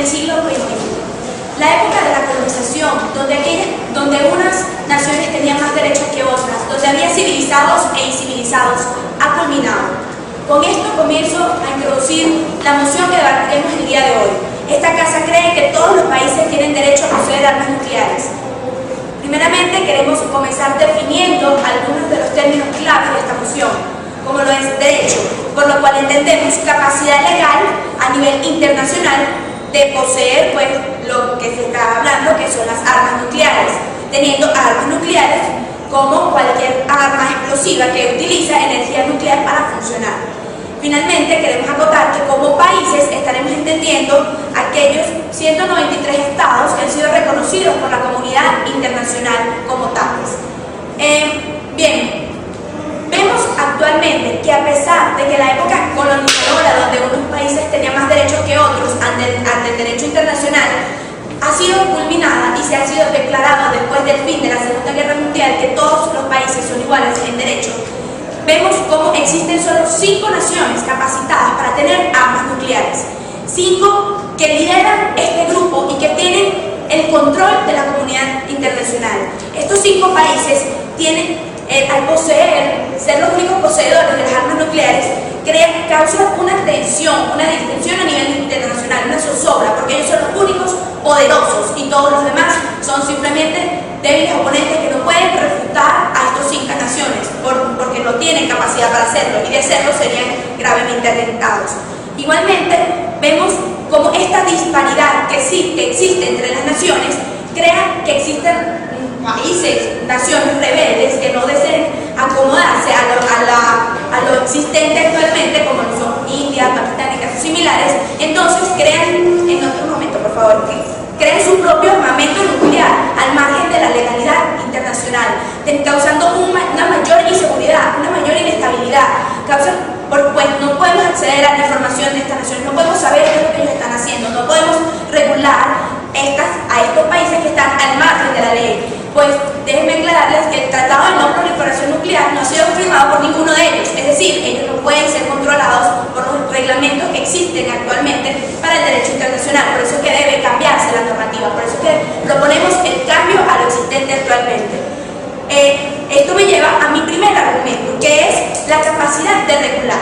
el siglo XXI. La época de la colonización, donde unas naciones tenían más derechos que otras, donde había civilizados e incivilizados, ha culminado. Con esto comienzo a introducir la moción que debatiremos el día de hoy. Esta casa cree que todos los países tienen derecho a poseer armas nucleares. Primeramente queremos comenzar definiendo algunos de los términos clave de esta moción, como lo es derecho, por lo cual entendemos capacidad legal a nivel internacional de poseer pues lo que se está hablando, que son las armas nucleares, teniendo armas nucleares como cualquier arma explosiva que utiliza energía nuclear para funcionar. Finalmente, queremos acotar que como países estaremos entendiendo aquellos 193 estados que han sido reconocidos por la comunidad internacional como tales. Bien, vemos actualmente que a pesar de que la época colonizadora, donde unos países tenían más derechos que otros ante el derecho internacional, ha sido culminada y se ha sido declarado después del fin de la Segunda Guerra Mundial que todos los países son iguales en derecho, vemos cómo existen solo 5 naciones capacitadas para tener armas nucleares, 5 que lideran este grupo y que tienen el control de la comunidad internacional. Estos 5 países tienen, al ser los únicos poseedores de las armas nucleares, causa una tensión, una distensión a nivel internacional, una zozobra, porque ellos son los únicos poderosos y todos los demás son simplemente débiles oponentes que no pueden refutar a estos 5 naciones porque no tienen capacidad para hacerlo, y de hacerlo serían gravemente atentados. Igualmente, vemos cómo esta disparidad que existe entre las naciones crea que existen países, naciones rebeldes que no deseen acomodarse a lo existente actualmente, como son India, Pakistán y casos similares. Entonces crean, en otro momento por favor, crean su propio armamento nuclear al margen de la legalidad internacional, causando una mayor inseguridad, una mayor inestabilidad. Pues no podemos acceder a la información de estas naciones, no podemos saber qué es lo que ellos están haciendo, no podemos regular a estos países que están al margen de la ley. Pues déjenme aclararles que el Tratado de No Proliferación Nuclear no ha sido firmado por ninguno de ellos, es decir, ellos no pueden ser controlados por los reglamentos que existen actualmente para el derecho internacional. Por eso es que debe cambiarse la normativa, por eso es que proponemos el cambio a lo existente actualmente. Esto me lleva a mi primer argumento, que es la capacidad de regular.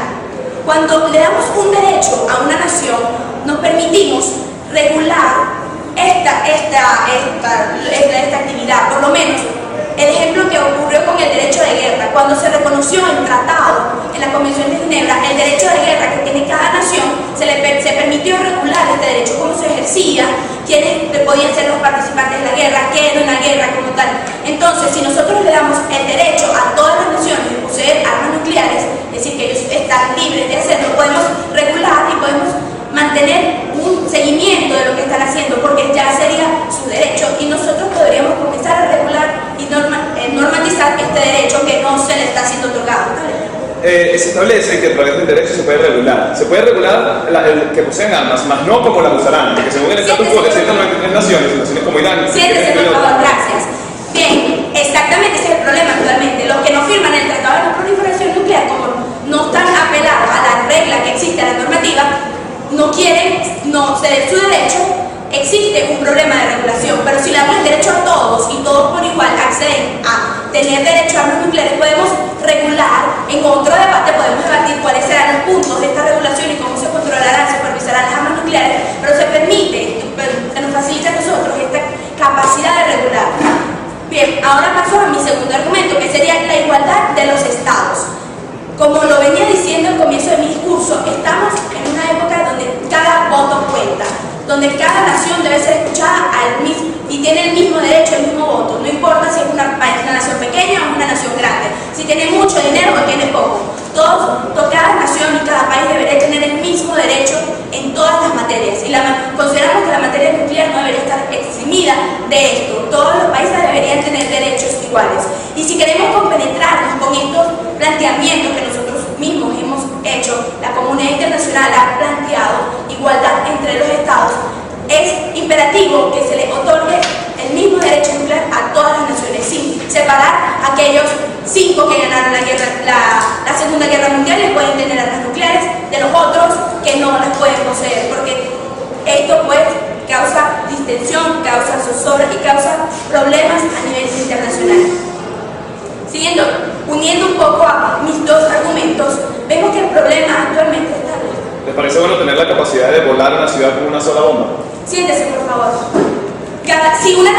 Cuando le damos un derecho a una nación, nos permitimos regular esta actividad. Por lo menos el ejemplo que ocurrió con el derecho de guerra, cuando se reconoció en tratado, en la Convención de Ginebra, el derecho de guerra que tiene cada nación, se permitió regular este derecho, cómo se ejercía, quiénes podían ser los participantes de la guerra, qué era una guerra como tal. Entonces, si nosotros le damos el derecho a todas las naciones de poseer armas nucleares, es decir, que ellos están libres de hacerlo, podemos regular y podemos mantener un seguimiento de lo que están haciendo, porque ya sería su derecho, y nosotros podríamos comenzar a regular y normatizar este derecho que no se le está siendo otorgado. Se establece que a través del derecho se puede regular. Se puede regular el que poseen armas, más no como las usarán, porque según el Estatuto de 193 naciones como Irán... Siéntese, por favor, gracias. Bien, exactamente ese es el problema actualmente. Los que no firman el Tratado de No Proliferación Nuclear, como no están apelados a la regla que existe, a la normativa, no quieren ceder su derecho. Existe un problema de regulación, pero si le damos el derecho a todos y todos por igual acceden a tener derecho a armas nucleares, podemos regular. En otro debate podemos debatir cuáles serán los puntos de esta regulación y cómo se controlarán, supervisarán las armas nucleares, pero se permite, se nos facilita a nosotros esta capacidad de regular. Bien, ahora paso a mi segundo argumento, que sería la igualdad de los estados. Como lo venía diciendo al comienzo de mi discurso, estamos en una época donde cada voto cuenta, donde cada nación debe ser escuchada y tiene el mismo derecho, el mismo voto. No importa si es una nación pequeña o una nación grande, si tiene mucho dinero o tiene poco. Cada nación y cada país debería tener el mismo derecho en todas las materias. Y consideramos que la materia nuclear no debería estar eximida de esto. Todos los países deberían tener derechos iguales. Y si queremos compenetrarnos con estos planteamientos que nosotros mismos hemos hecho, la comunidad internacional ha planteado igualdad entre los estados, es imperativo que se le otorgue el mismo derecho nuclear a todas las naciones, sin separar a aquellos 5 que ganaron la Segunda Guerra Mundial y pueden tener armas nucleares de los otros que no las pueden poseer, porque esto pues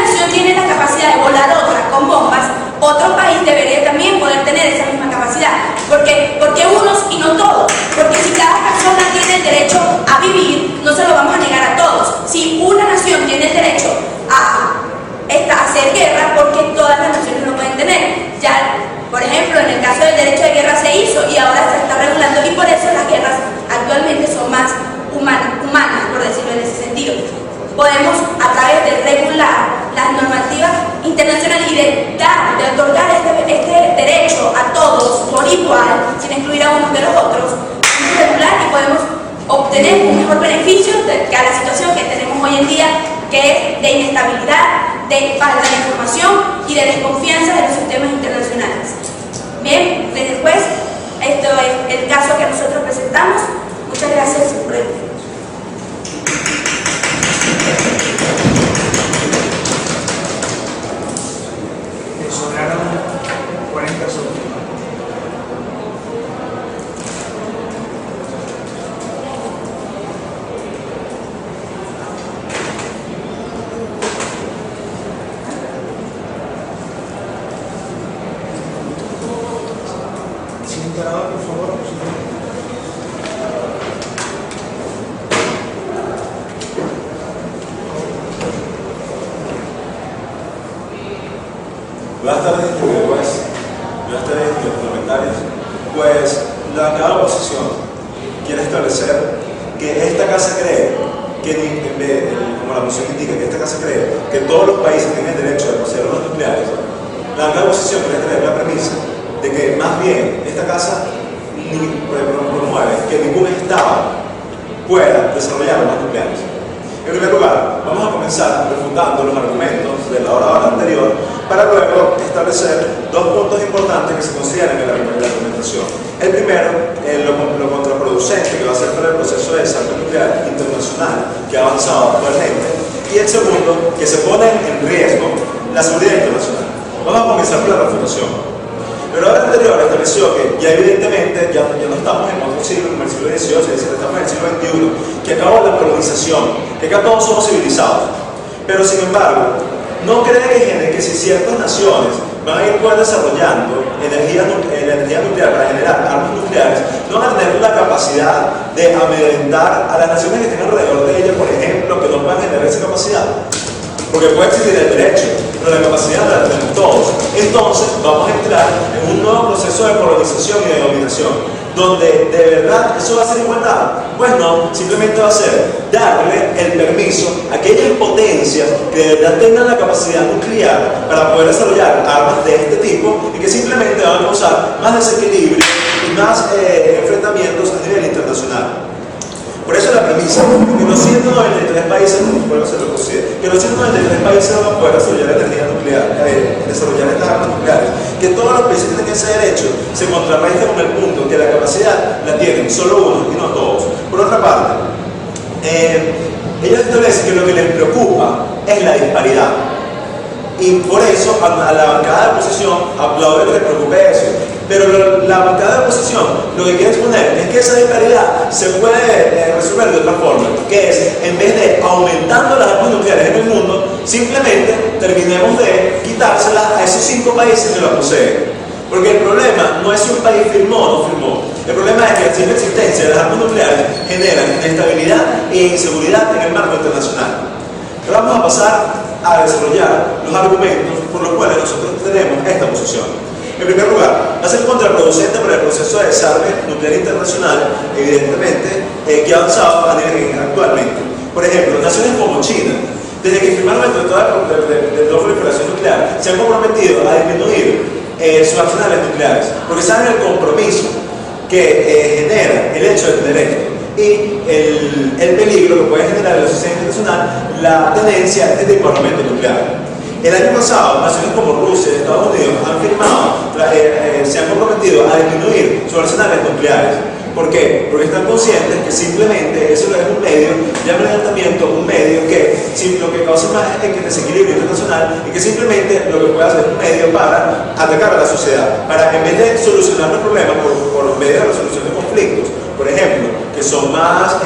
nación tiene la capacidad de volar otra con bombas, otro país debería también poder tener esa misma capacidad. ¿Por qué unos y no todos? Porque si cada persona tiene el derecho a vivir, no se lo vamos a negar a todos. Si una nación tiene el derecho a hacer guerra, porque todas las naciones lo pueden tener. Ya, por ejemplo, en el caso del derecho de guerra se hizo y ahora se está regulando, y por eso las guerras actualmente son más humanas, por decirlo en ese sentido. Podemos, a través de regular las normativas internacionales y de otorgar este derecho a todos por igual, sin excluir a unos de los otros, podemos regular y podemos obtener un mejor beneficio que a la situación que tenemos hoy en día, que es de inestabilidad, de falta de información y de desconfianza de los sistemas internacionales. Bien, después, esto es el caso que nosotros presentamos. Muchas gracias por el tiempo. Sobraron 40 segundos. Siguiente orador, por favor. Buenas tardes, buenas tardes, parlamentarios. Pues la bancada de la oposición quiere establecer que esta casa cree, como la moción indica, que esta casa cree que todos los países tienen el derecho de poseer armas nucleares. La bancada de la oposición quiere traer la premisa de que más bien esta casa promueve que ningún Estado pueda desarrollar armas nucleares. En primer lugar, vamos a comenzar refutando los argumentos de la hora anterior para luego establecer dos puntos importantes que se consideran en la argumentación. El primero, lo contraproducente que va a ser para el proceso de desarrollo nuclear internacional que ha avanzado actualmente, y el segundo, que se pone en riesgo la seguridad internacional. Vamos a comenzar por la refutación. Pero la hora anterior estableció que ya evidentemente ya no estamos en otro siglo, como el siglo XVIII, estamos en el siglo XXI, que acabó la colonización, que acá todos somos civilizados. Pero sin embargo, no creen que si ciertas naciones van a ir desarrollando energía nuclear para generar armas nucleares, no van a tener la capacidad de amedrentar a las naciones que estén alrededor de ellas, por ejemplo, que no puedan generar esa capacidad. Porque puede existir el derecho, pero la capacidad la tenemos todos. Entonces vamos a entrar en un nuevo proceso de colonización y de dominación, donde de verdad eso va a ser igualdad. Pues no, simplemente va a ser darle el permiso a aquellas potencias que de verdad tengan la capacidad nuclear para poder desarrollar armas de este tipo y que simplemente van a causar más desequilibrio y más enfrentamientos a nivel internacional. Por eso la premisa que los 193 países, que los 193 países van a poder desarrollar energía nuclear, desarrollar estas armas nucleares, que todos los países que tienen ese derecho se contrarresta con el punto que la capacidad la tienen solo unos y no todos. Por otra parte, ellos establecen que lo que les preocupa es la disparidad. Y por eso a la bancada de oposición aplaude que les preocupe eso. Pero la bancada de oposición lo que quiere exponer es que esa disparidad se puede resolver de otra forma, que es, en vez de aumentando las armas nucleares en el mundo, simplemente terminemos de quitárselas a esos 5 países que las poseen. Porque el problema no es si un país firmó o no firmó. El problema es que la simple existencia de las armas nucleares genera inestabilidad e inseguridad en el marco internacional. Pero vamos a pasar a desarrollar los argumentos por los cuales nosotros tenemos esta posición. En primer lugar, va a ser contraproducente para el proceso de desarme nuclear internacional, evidentemente, que ha avanzado a nivel actualmente. Por ejemplo, naciones como China, desde que firmaron el Tratado de No Proliferación Nuclear, se han comprometido a disminuir sus arsenales nucleares, porque saben el compromiso que genera el hecho de tener esto y el peligro que puede generar en la sociedad internacional la tenencia de este tipo de armamento nuclear. El año pasado, naciones como Rusia y Estados Unidos han firmado, se han comprometido a disminuir sus arsenales nucleares. ¿Por qué? Porque están conscientes que simplemente eso es un medio de amedrentamiento, un medio que lo que causa más es que desequilibrio internacional y que simplemente lo que puede hacer es un medio para atacar a la sociedad, para en vez de solucionar los problemas por medio de resolución de conflictos, por ejemplo, que son más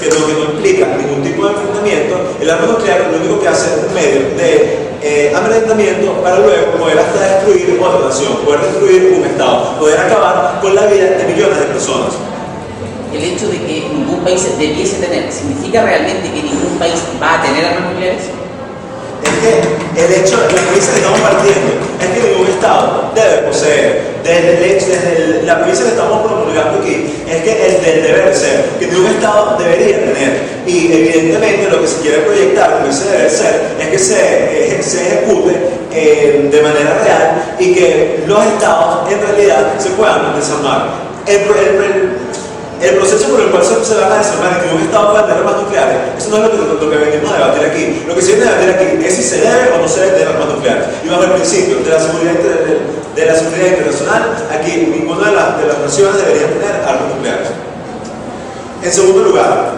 que no implica ningún tipo de enfrentamiento, el arma nuclear lo único que hace es un medio de amedrentamiento para luego poder hasta destruir otra nación, poder destruir un estado, poder acabar con la vida de millones de personas. El hecho de que ningún país debiese tener, ¿significa realmente que ningún país va a tener armas nucleares? Es que el hecho, la premisa que estamos partiendo es que ningún Estado debe poseer, desde la premisa que estamos promulgando aquí, es que el del deber ser, que ningún Estado debería tener. Y evidentemente lo que se quiere proyectar, como ese deber ser, es que se ejecute de manera real y que los Estados en realidad se puedan desarmar. El proceso por el cual se van a desarmar y que un Estado pueda tener armas nucleares, eso no es lo que venimos a debatir aquí. Lo que se viene a debatir aquí es si se debe o no se debe tener armas nucleares. Y bajo el principio de la seguridad internacional, aquí ninguna de las naciones debería tener armas nucleares. En segundo lugar,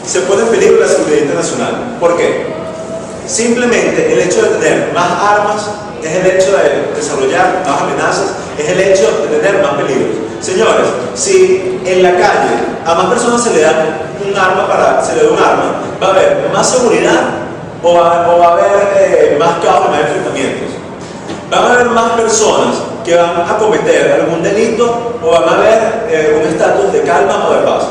se pone en peligro la seguridad internacional. ¿Por qué? Simplemente el hecho de tener más armas es el hecho de desarrollar más amenazas, es el hecho de tener más peligros. Señores, si en la calle a más personas se le da un arma, va a haber más seguridad o va a haber más caos y más enfrentamientos. Van a haber más personas que van a cometer algún delito o van a haber un estatus de calma o de paz.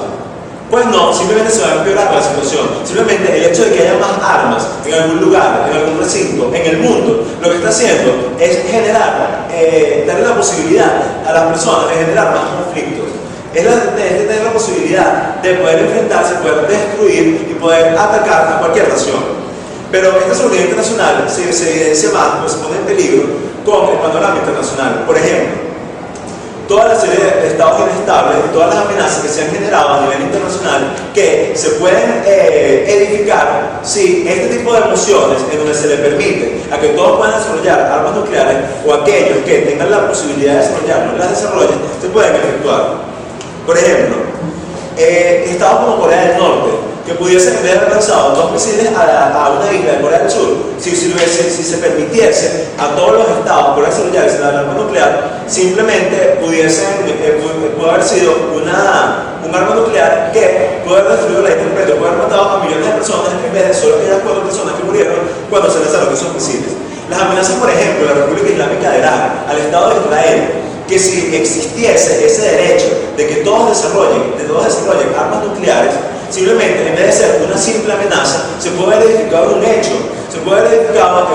Pues no, simplemente se va a empeorar la situación. Simplemente el hecho de que haya más armas en algún lugar, en algún recinto, en el mundo, lo que está haciendo es generar, darle la posibilidad a las personas de generar más conflictos. Es tener la posibilidad de poder enfrentarse, poder destruir y poder atacar a cualquier nación. Pero esta seguridad internacional se evidencia más, pues se pone en peligro con el panorama internacional. Por ejemplo, toda la serie de estados inestables y todas las amenazas que se han generado a nivel internacional que se pueden edificar si este tipo de emociones en donde se le permite a que todos puedan desarrollar armas nucleares o aquellos que tengan la posibilidad de desarrollarlo las desarrollen, se pueden efectuar. Por ejemplo, estados como Corea del Norte, que pudiesen haber lanzado 2 misiles a una isla de Corea del Sur, si se permitiese a todos los estados poder desarrollarse la arma nuclear, simplemente puede haber sido un arma nuclear que puede haber destruido la isla completa, puede haber matado a millones de personas en vez de solo aquellas 4 personas que murieron cuando se lanzaron esos misiles. Las amenazas, por ejemplo, de la República Islámica de Irán al Estado de Israel, que si existiese ese derecho de que todos desarrollen armas nucleares, simplemente en vez de ser una simple amenaza, se puede haber edificado un hecho, se puede haber edificado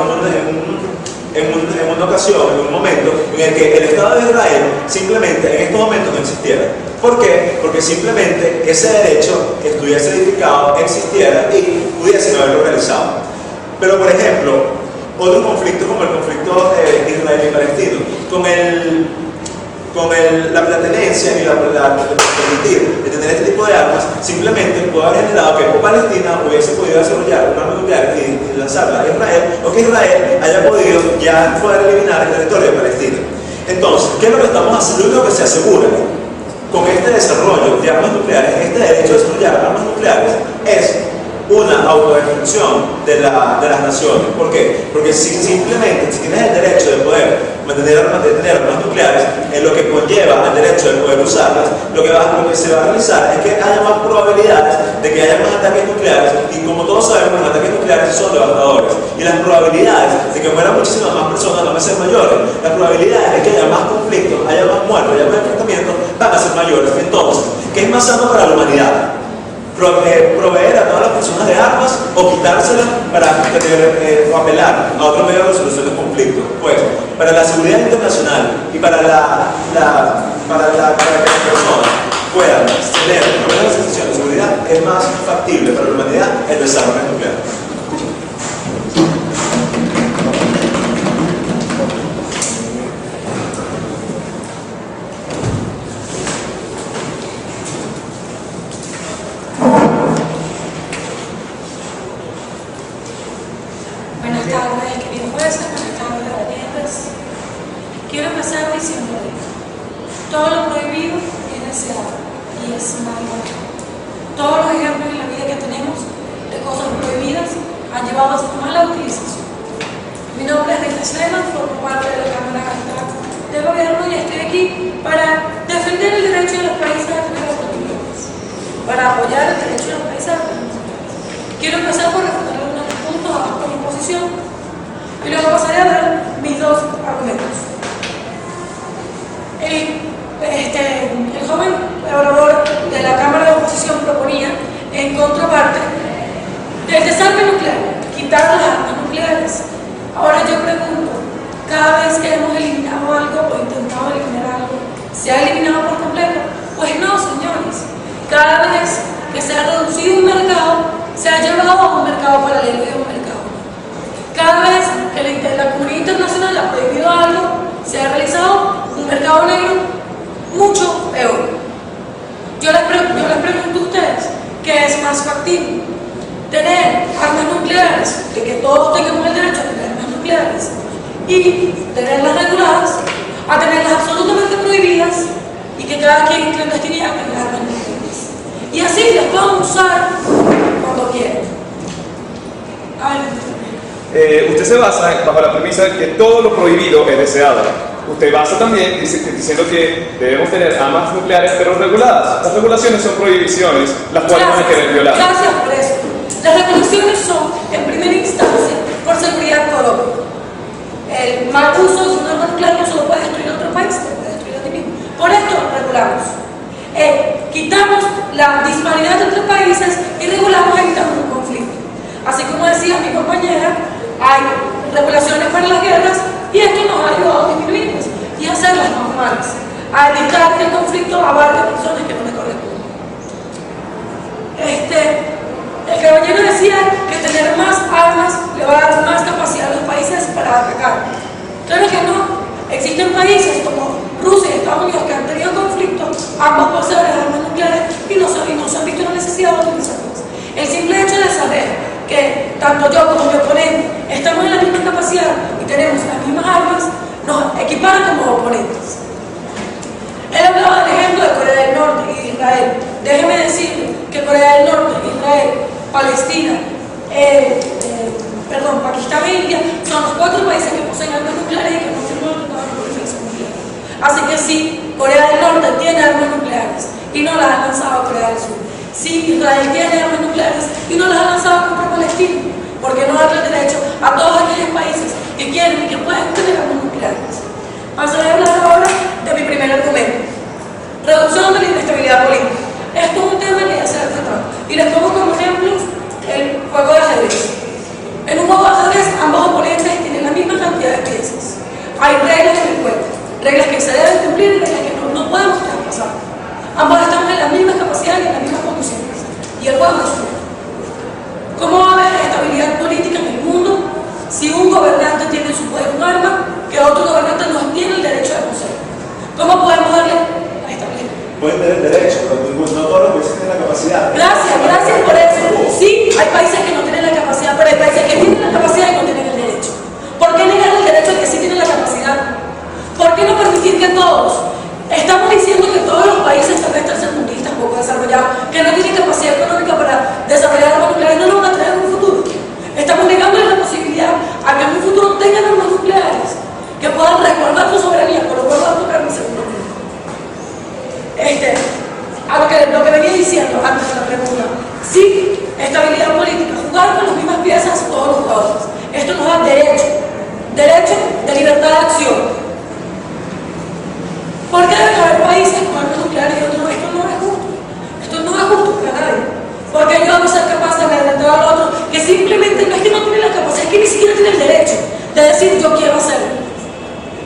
en una ocasión, en un momento en el que el Estado de Israel simplemente en estos momentos no existiera. ¿Por qué? Porque simplemente ese derecho estuviese edificado, existiera y pudiese haberlo realizado. Pero por ejemplo, otro conflicto como el conflicto israelí-palestino, con la pertenencia y la permitir de tener este tipo de armas, simplemente puede haber generado que Palestina hubiese podido desarrollar un arma nuclear y lanzarla a Israel, o que Israel haya podido ya poder eliminar el territorio de Palestina. Entonces, ¿qué es lo que estamos haciendo? Lo único que se asegura con este desarrollo de armas nucleares, este derecho a desarrollar armas nucleares, es una autodestrucción de las naciones. ¿Por qué? Porque si simplemente si tienes el derecho de poder tener armas nucleares, es lo que conlleva el derecho de poder usarlas, lo que se va a realizar es que haya más probabilidades de que haya más ataques nucleares, y como todos sabemos, los ataques nucleares son devastadores, y las probabilidades de que mueran muchísimas más personas van a ser mayores, las probabilidades de que haya más conflictos, haya más muertos, haya más enfrentamientos van a ser mayores. Entonces, ¿qué es más sano para la humanidad? Proveer a todas las personas de armas o quitárselas para apelar a otro medio de resolución de conflictos. Pues, para la seguridad internacional y para que las personas puedan tener una sensación de seguridad, es más factible para la humanidad el desarrollo nuclear. Quiero empezar diciendo todo lo prohibido es deseado y es malo. Todos los ejemplos en la vida que tenemos de cosas prohibidas han llevado a su mala utilización. Mi nombre es Rita Schleiman, formo parte de la Cámara Alta del Gobierno y estoy aquí para defender el derecho de los países a tener autonomías, para apoyar el derecho de los países realizar. Quiero empezar por responder algunos puntos a mi posición y luego pasaré a dar mis dos argumentos. El joven orador de la Cámara de Oposición proponía, en contraparte, del desarme nuclear, quitar las armas nucleares. Ahora yo pregunto, cada vez que hemos eliminado algo o intentado eliminar algo, ¿se ha eliminado por completo? Pues no, señores. Cada vez que se ha reducido un mercado, se ha llevado a un mercado paralelo y a un mercado. Cada vez que la comunidad internacional ha prohibido algo, se ha realizado un mercado negro mucho peor. Yo les pregunto a ustedes, ¿qué es más factible? ¿Tener armas nucleares, de que todos tengamos el derecho a tener armas nucleares, y tenerlas reguladas, a tenerlas absolutamente prohibidas y que cada quien en clandestinidad tenga armas nucleares? Y así las puedan usar cuando quieran. Usted se basa bajo la premisa de que todo lo prohibido es deseado. Usted basa también diciendo que debemos tener armas nucleares pero reguladas. Las regulaciones son prohibiciones, las cuales van a querer violar. Gracias por eso. Las regulaciones son, en primera instancia, por seguridad propia. El mal uso de un arma nuclear no solo puede destruir a otro país, te puede destruir a ti mismo. Por esto regulamos. Quitamos la disparidad entre países y regulamos evitando un conflicto. Así como decía mi compañera, hay regulaciones para las guerras y esto nos ha ayudado a disminuirlas y a hacerlas más malas, a evitar que el conflicto abarque personas que no le corresponden. El caballero decía que tener más armas le va a dar más capacidad a los países para atacar. Claro que no. Existen países como Rusia y Estados Unidos que han tenido conflictos, ambos poseen armas nucleares y no se han visto la necesidad de utilizarlas. El simple hecho de saber que tanto yo como mi oponente estamos en la misma capacidad y tenemos las mismas armas, nos equipara como oponentes. Él hablaba del ejemplo de Corea del Norte y de Israel. Déjeme decirle que Corea del Norte, Israel, Palestina, Pakistán e India son los 4 países que poseen armas nucleares y que no firman el Tratado de No Proliferación Nuclear. Así que sí, Corea del Norte tiene armas nucleares y no las ha lanzado a Corea del Sur. Sí, Israel tiene armas nucleares y no las ha lanzado contra Palestina. ¿Por qué no darle el derecho a todos aquellos países que quieren y que pueden tener armas nucleares? Pasaré a hablar ahora de mi primer argumento. Reducción de la inestabilidad política. Esto es un tema que ya se ha tratado. Y les pongo como ejemplo el juego de ajedrez. En un juego de ajedrez, ambos oponentes tienen la misma cantidad de piezas. Hay reglas en el juego. Reglas que se deben cumplir y reglas que no podemos traspasar. Ambos estamos en las mismas capacidades y en las mismas condiciones. Y el juego es justo. ¿Cómo va a haber estabilidad política en el mundo si un gobernante tiene en su poder un arma que otro gobernante no tiene el derecho de poseer? ¿Cómo podemos darle a estabilidad? Pueden tener derecho, pero no todos los países tienen la capacidad. Gracias por eso. Sí, hay países que no tienen la capacidad, pero hay países que tienen la capacidad y no tienen el derecho. ¿Por qué negar el derecho al que sí tienen la capacidad? ¿Por qué no permitir que todos? Estamos diciendo que todos los países tercermundistas poco desarrollados, que no tienen capacidad económica para desarrollar armas nucleares, no lo van a tener en un futuro. Estamos negando la posibilidad a que en un futuro tengan armas nucleares, que puedan resguardar su soberanía, por lo cual va a tocar mi segundo punto. Lo que venía diciendo antes de la pregunta, sí, estabilidad política, jugar con las mismas piezas todos los jugadores. Esto nos da derecho de libertad de acción. ¿Por qué deben haber países con armas nucleares y otros no? Esto no es justo. Esto no es justo para nadie. Porque yo debo ser capaz de amedrentar al otro que simplemente no es que no tiene la capacidad, es que ni siquiera tiene el derecho de decir yo quiero hacerlo.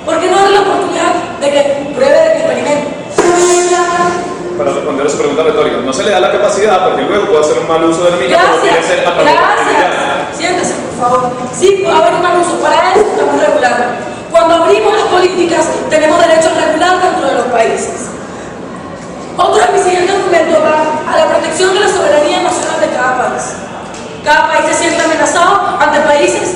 ¿Por qué no darle la oportunidad de que pruebe, de que experimente? Para responder a su pregunta retórica, no se le da la capacidad porque luego puede hacer un mal uso del mismo como quiere ser a través de la. Siéntese, por favor. Sí, puede haber un mal uso. Para eso estamos regulando. Cuando abrimos las políticas, tenemos derecho a regular dentro de los países. Otro de mis siguientes argumentos va a la protección de la soberanía nacional de cada país. Cada país se siente amenazado ante países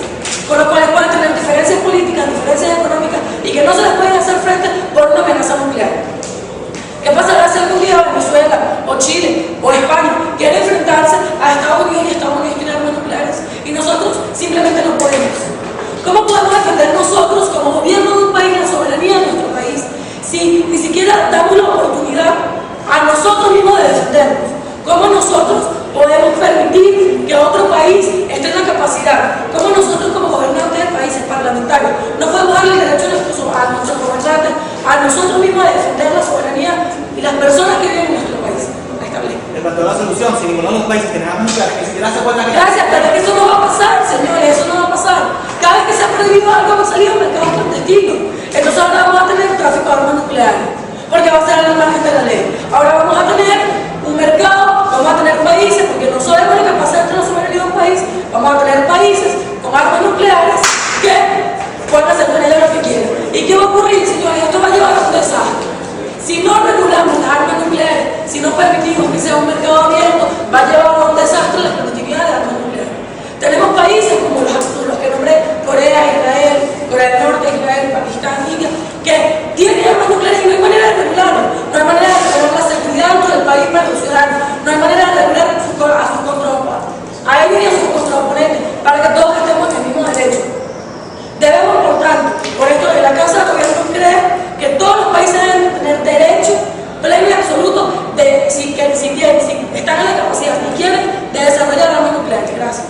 con los cuales pueden tener diferencias políticas, diferencias económicas y que no se les pueden hacer frente por una amenaza nuclear. ¿Qué pasará si algún día Venezuela o Chile o España quieren enfrentarse a Estados Unidos y Estados Unidos tiene armas nucleares y nosotros simplemente no podemos? ¿Cómo podemos parlamentarios. No podemos darle el derecho a nuestros gobernantes, a nosotros mismos, a defender la soberanía y las personas que viven en nuestro país. En cuanto a la solución, si ninguno de los países tiene armas nucleares, ni siquiera se acuerdan que... Gracias, pero eso no va a pasar, señores, eso no va a pasar. Cada vez que se ha prohibido algo, va a salir un mercado clandestino. Entonces ahora vamos a tener tráfico de armas nucleares, porque va a ser al margen de la ley. Ahora vamos a tener un mercado, vamos a tener países, porque no sabemos lo que pasa dentro de la soberanía de un país, vamos a tener países con armas nucleares que pueden hacer con ellos lo que quieran. ¿Y qué va a ocurrir, señores? Esto va a llevar a un desastre. Si no regulamos las armas nucleares, si no permitimos que sea un mercado abierto, va a llevar a un desastre la productividad de armas nucleares. Tenemos países como los que nombré, Corea, Israel, Corea del Norte, Israel, Pakistán, India, que tienen armas nucleares y no hay manera de regularlo. No hay manera de regular la seguridad dentro del país para los ciudadanos. No hay manera de regular a sus contraoponentes, para que todos estemos en el mismo derecho. Debemos, por tanto, por esto de la Casa de Gobierno cree que todos los países deben tener derecho pleno y absoluto de si están en la capacidad y quieren de desarrollar armas nucleares. Gracias.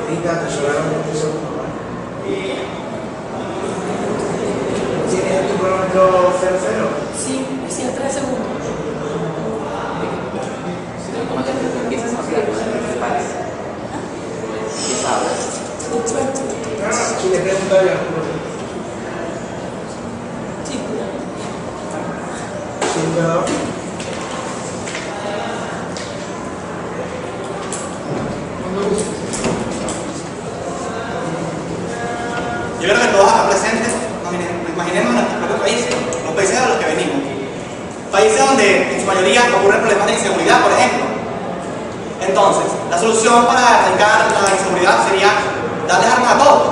Rita, te sobraron 20 segundos. ¿Tienes tu cronómetro 00? Sí, 3 segundos. Empiezas a hablar, ¿qué parece? Empieza a hablar. Si le pregunto ya. Sí, Cuidado. Yo creo que todos acá presentes nos imaginemos nuestros propios países, los países de los que venimos. Países donde en su mayoría ocurren problemas de inseguridad, por ejemplo. Entonces, la solución para erradicar la inseguridad sería darles armas a todos.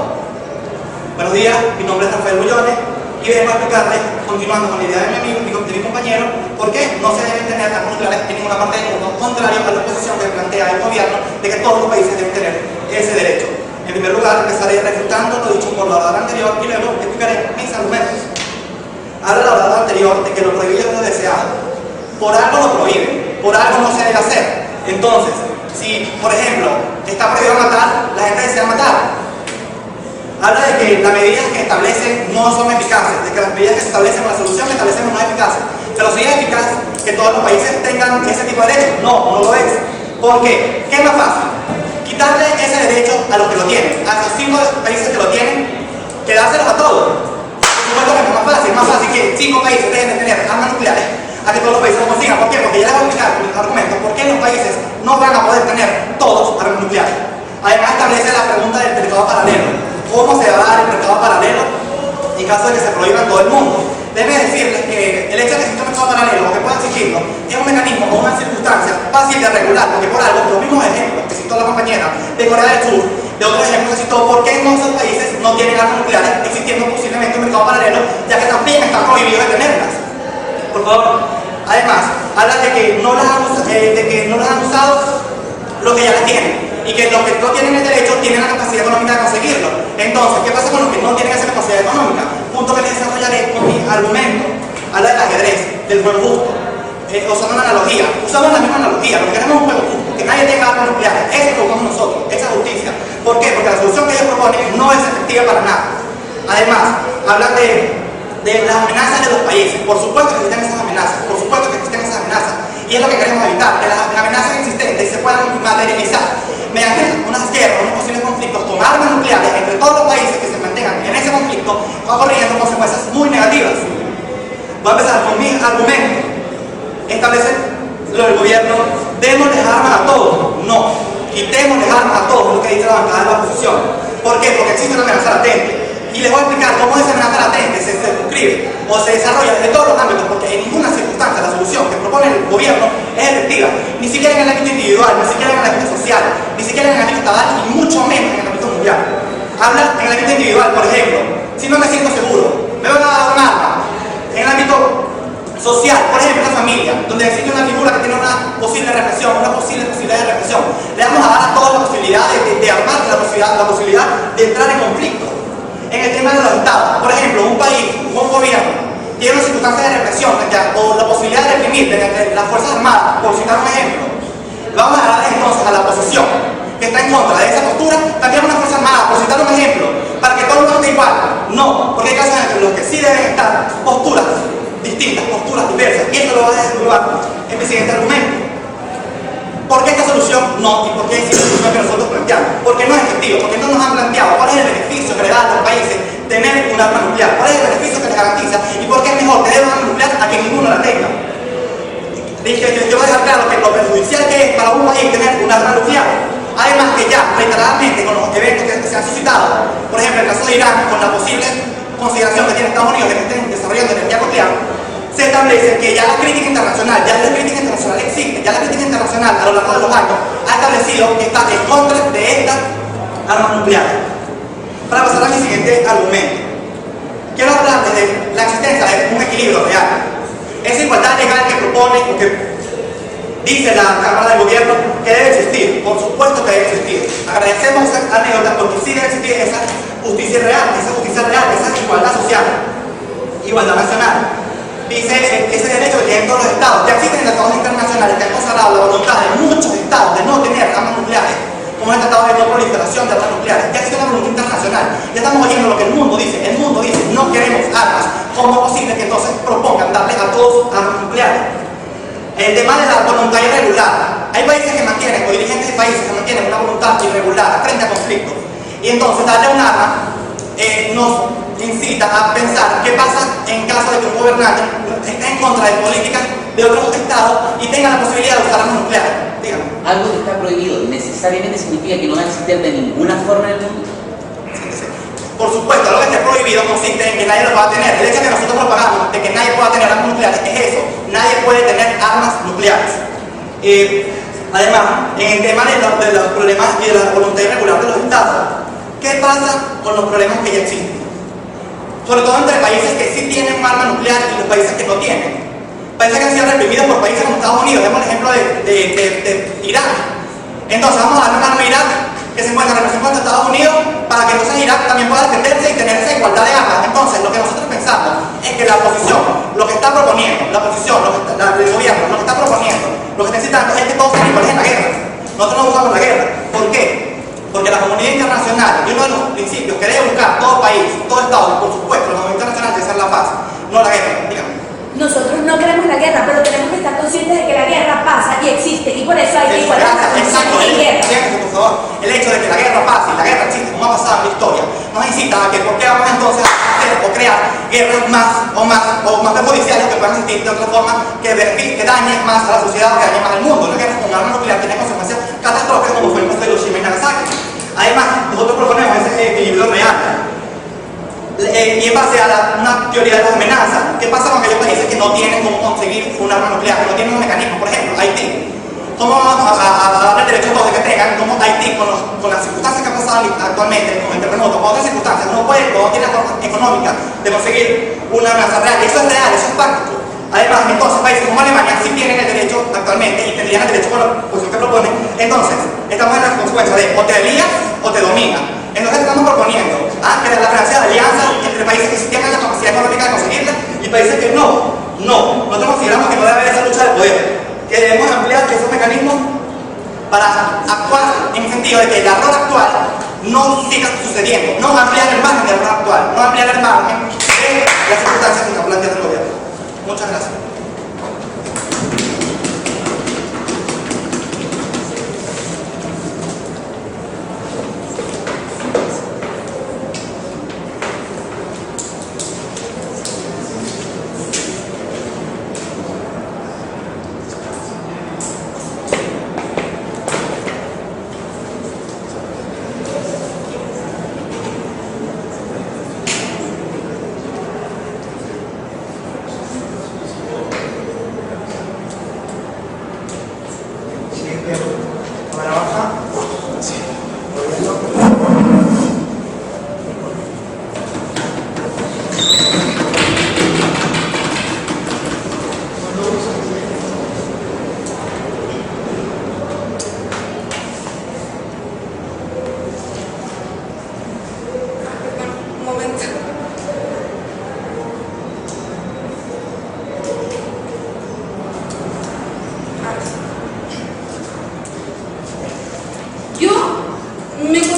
Buenos días, mi nombre es Rafael Bullones y vengo a explicarles, continuando con la idea de mi compañero, por qué no se deben tener armas nucleares en ninguna parte del mundo, contrario a la posición que plantea el gobierno de que todos los países deben tener ese derecho. En primer lugar, empezaré refutando lo dicho por la oradora anterior y luego explicaré mis argumentos. Habla la oradora anterior de que lo prohibido es lo deseado. Por algo lo prohíben, por algo no se debe hacer. Entonces, si, por ejemplo, está prohibido matar, la gente desea matar. Habla de que las medidas que establecen no son eficaces, de que las medidas que se establecen, la solución que establecemos no es eficaz. Pero sí es eficaz que todos los países tengan ese tipo de derechos. No, no lo es. ¿Por qué? ¿Qué es más fácil? Quitarle ese derecho a los que lo tienen, a esos 5 países que lo tienen, que dárselos a todos. Por supuesto que es más fácil que 5 países dejen de tener armas nucleares a que todos los países lo consigan. ¿Por qué? Porque ya les voy a explicar con mis argumentos por qué los países no van a poder tener todos armas nucleares. Además establece la pregunta del mercado paralelo. ¿Cómo se va a dar el mercado paralelo en caso de que se prohíba en todo el mundo? Déjenme decirles que el hecho de que exista un mercado paralelo o que pueda existirlo es un mecanismo o una circunstancia fácil de regular, porque por algo, los mismos ejemplos que citó la compañera de Corea del Sur, de otros ejemplos que citó, ¿por qué en esos países no tienen armas nucleares existiendo posiblemente un mercado paralelo, ya que también están prohibidos de tenerlas? Por favor. Además, habla de que no las han usado los que ya las tienen y que los que no tienen el derecho tienen la capacidad económica de conseguirlo. Entonces, ¿qué pasa con los que no tienen esa capacidad económica? Punto que les desarrollaré con mi argumento. Habla del ajedrez, del juego justo. Usando una analogía, usamos la misma analogía, lo que queremos es un juego justo, que nadie tenga armas nucleares, eso es lo que buscamos nosotros, esa justicia. ¿Por qué? Porque la solución que ellos proponen no es efectiva para nada. Además, hablan de las amenazas de los países. Por supuesto que existen esas amenazas, por supuesto que existen esas amenazas, y es lo que queremos evitar, que las amenazas existentes se puedan materializar mediante unas guerras, unos posibles conflictos con armas nucleares entre todos los países que se mantengan en ese conflicto, va corriendo consecuencias muy negativas. Voy a empezar con mi argumento. Establece lo del gobierno, démosles armas a todos. No, quitémosles armas a todos, lo que dice la bancada de la oposición. ¿Por qué? Porque existe una amenaza latente. Y les voy a explicar cómo esa amenaza latente se circunscribe o se desarrolla desde todos los ámbitos, porque en ninguna circunstancia la solución que propone el gobierno es efectiva, ni siquiera en el ámbito individual, ni siquiera en el ámbito social, ni siquiera en el ámbito estatal y mucho menos en el ámbito mundial. Habla en el ámbito individual, por ejemplo, si no me siento seguro, me van a dar un arma. En el ámbito social, por ejemplo, una familia, donde existe una figura que tiene una posible represión, una posible posibilidad de represión, le vamos a dar a todos la posibilidad de armarse, la posibilidad de entrar en conflicto. En el tema de los estados, por ejemplo, un país, un gobierno, tiene una circunstancia de represión o la posibilidad de reprimir mediante las Fuerzas Armadas, por citar un ejemplo. Vamos a dar entonces a la oposición que está en contra de esa postura, también una fuerza armada, por citar un ejemplo, para que todo el mundo esté igual. No, porque hay casos entre los que sí deben estar posturas distintas, posturas diversas, y esto lo va a desglosar en mi siguiente argumento. ¿Por qué esta solución no? ¿Y por qué es la solución que nosotros planteamos? Porque no es efectivo, porque no nos han planteado cuál es el beneficio que le da a los países tener un arma nuclear, cuál es el beneficio que les garantiza y por qué es mejor tener un arma nuclear a que ninguno la tenga. Yo voy a dejar claro que lo perjudicial que es para un país tener un arma nuclear. Además que ya reiteradamente con los eventos que se han suscitado, por ejemplo el caso de Irán, con la posible consideración que tiene Estados Unidos de que estén desarrollando energía nuclear, se establece que ya la crítica internacional existe, ya la crítica internacional a lo largo de los años ha establecido que está en contra de estas armas nucleares. Para pasar a mi siguiente argumento, quiero hablarles de la existencia de un equilibrio real. Esa igualdad legal que propone o que dice la Cámara del Gobierno que debe existir, por supuesto que debe existir. Agradecemos esa anécdota porque sí debe existir esa justicia real, esa igualdad social, igualdad nacional. Dice ese derecho que tienen todos los estados. Ya existen tratados internacionales que han consagrado la voluntad de muchos estados de no tener armas nucleares, como el tratado de no proliferación de armas nucleares. Ya existe una voluntad internacional. Ya estamos oyendo lo que el mundo dice. El mundo dice, no queremos armas. ¿Cómo es posible que entonces propongan darle a todos armas nucleares? El tema de la voluntad irregular. Hay países que mantienen, o dirigentes de países que mantienen una voluntad irregular frente a conflictos. Y entonces darle un arma nos incita a pensar qué pasa en caso de que un gobernante esté en contra de políticas de otros estados y tenga la posibilidad de usar armas nucleares. Dígame. Algo que está prohibido necesariamente significa que no va a existir de ninguna forma en el mundo. Por supuesto, lo que esté prohibido consiste en que nadie lo pueda tener. El hecho de que nosotros propagamos de que nadie pueda tener armas nucleares es eso. Nadie puede tener armas nucleares. Además, en el tema de los problemas y de la voluntad irregular de los estados, ¿qué pasa con los problemas que ya existen? Sobre todo entre países que sí tienen un arma nuclear y los países que no tienen. Países que han sido reprimidos por países como Estados Unidos. Vemos el ejemplo de Irak. Entonces vamos a dar un arma a Irak que se encuentra en relación con Estados Unidos para que entonces Irak también pueda defenderse y tener esa igualdad de armas. Entonces lo que nosotros pensamos es que la oposición, lo que está proponiendo, el gobierno, lo que está proponiendo, lo que necesitamos es que todos sean iguales en la guerra. Nosotros no buscamos la guerra. ¿Por qué? Porque la comunidad internacional, y uno de los principios que debe buscar todo país, todo estado, por supuesto, la comunidad internacional debe ser la paz, no la guerra. Dígame. Nosotros no queremos la guerra, pero tenemos que estar conscientes de que la guerra pasa y existe, y por eso hay que igualar las condiciones sin guerra. Por favor, el hecho de que la guerra pase y la guerra existe, como ha pasado en la historia, nos incita a que por qué vamos entonces a hacer o crear guerras más perjudiciales que puedan existir de otra forma que dañen más a la sociedad o que dañen más al mundo. La guerra con arma nuclear tiene consecuencias catastróficas como fue el caso de Hiroshima y Nagasaki. Además, nosotros proponemos ese equilibrio real. Y en base a una teoría de las amenazas, ¿qué pasa con aquellos países que no tienen cómo conseguir un arma nuclear, que no tienen un mecanismo? Por ejemplo, Haití. ¿Cómo vamos a darle el derecho a todos de que tengan, como Haití, con las circunstancias que han pasado actualmente, con el terremoto, con otras circunstancias, no tiene la forma económica de conseguir una amenaza real? Y eso es real, eso es práctico. Además, entonces, países como Alemania sí tienen el derecho actualmente y tendrían el derecho con la posición que proponen. Entonces, estamos en la consecuencia de o te alías o te dominan. Entonces estamos proponiendo crear la creación de alianzas entre países que sí tienen la capacidad económica de conseguirla y países que no. Nosotros consideramos que no debe haber esa lucha de poder, que debemos ampliar esos mecanismos para actuar en el sentido de que el error actual no siga sucediendo, no ampliar el margen del error actual, no ampliar el margen de las circunstancias que nos plantea el gobierno. Muchas gracias.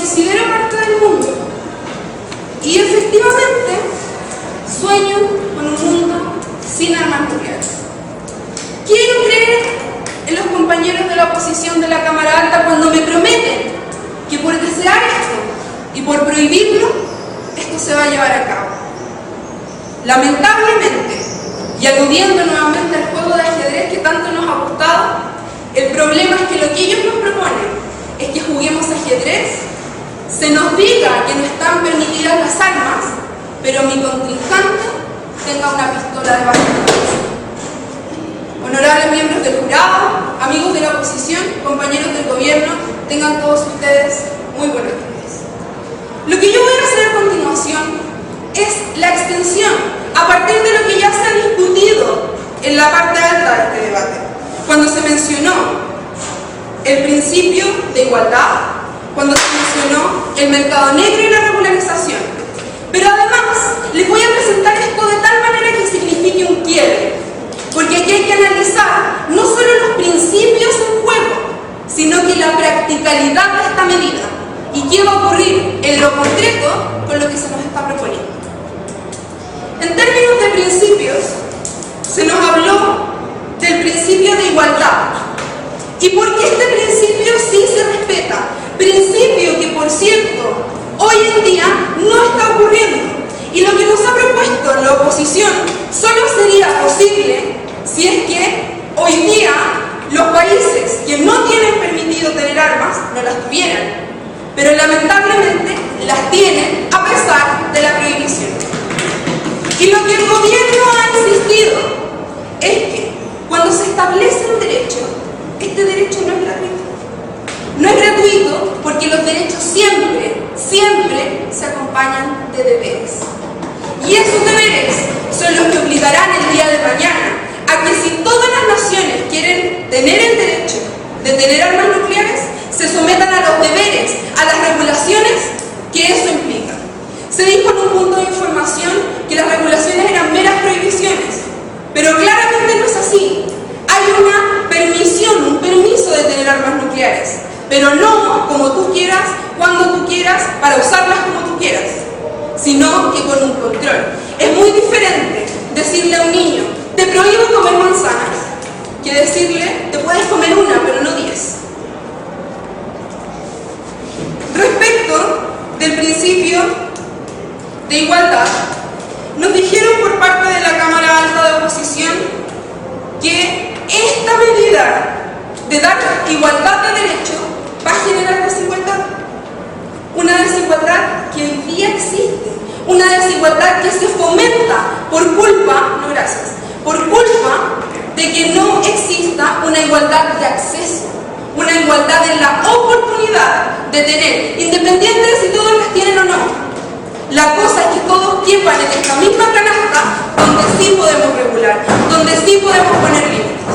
considero parte del mundo. Y efectivamente, sueño con un mundo sin armas nucleares. Quiero creer en los compañeros de la oposición de la Cámara Alta cuando me prometen que por desear esto y por prohibirlo, esto se va a llevar a cabo. Lamentablemente, y aludiendo nuevamente al juego de ajedrez que tanto nos ha gustado, el problema es que lo que ellos nos proponen es que juguemos ajedrez, se nos diga que no están permitidas las armas, pero mi contrincante tenga una pistola debajo de la cabeza. Honorables miembros del jurado, amigos de la oposición, compañeros del gobierno, tengan todos ustedes muy buenos días. Lo que yo voy a hacer a continuación es la extensión, a partir de lo que ya se ha discutido en la parte alta de este debate, cuando se mencionó el principio de igualdad, cuando se mencionó el mercado negro y la regularización. Pero además, les voy a presentar esto de tal manera que signifique un quiebre, porque aquí hay que analizar no solo los principios en juego, sino que la practicalidad de esta medida y qué va a ocurrir en lo concreto con lo que se nos está proponiendo. En términos de principios, se nos habló del principio de igualdad. ¿Y por qué este principio sí se respeta? Principio que, por cierto, hoy en día no está ocurriendo. Y lo que nos ha propuesto la oposición solo sería posible si es que hoy día los países que no tienen permitido tener armas no las tuvieran. Pero lamentablemente las tienen a pesar de la prohibición. Y lo que el gobierno ha insistido es que cuando se establece un derecho, este derecho no es gratuito. No es gratuito porque los derechos siempre se acompañan de deberes. Y esos deberes son los que obligarán el día de mañana a que si todas las naciones quieren tener el derecho de tener armas nucleares, se sometan a los deberes, a las regulaciones que eso implica. Se dijo en un punto de información que las regulaciones eran meras prohibiciones, pero claramente no es así. Hay una permisión, un permiso de tener armas nucleares, pero no como tú quieras, cuando tú quieras, para usarlas como tú quieras, sino que con un control. Es muy diferente decirle a un niño, te prohíbo comer manzanas, que decirle, te puedes comer una, pero no 10. Respecto del principio de igualdad, nos dijeron por parte de la Cámara Alta de Oposición que esta medida de dar igualdad de derecho va a generar desigualdad. Una desigualdad que hoy día existe, una desigualdad que se fomenta por culpa, no gracias, por culpa de que no exista una igualdad de acceso, una igualdad en la oportunidad de tener, independiente de si todos las tienen o no. La cosa es que todos quepan en esta misma canasta donde sí podemos regular, donde sí podemos poner límites.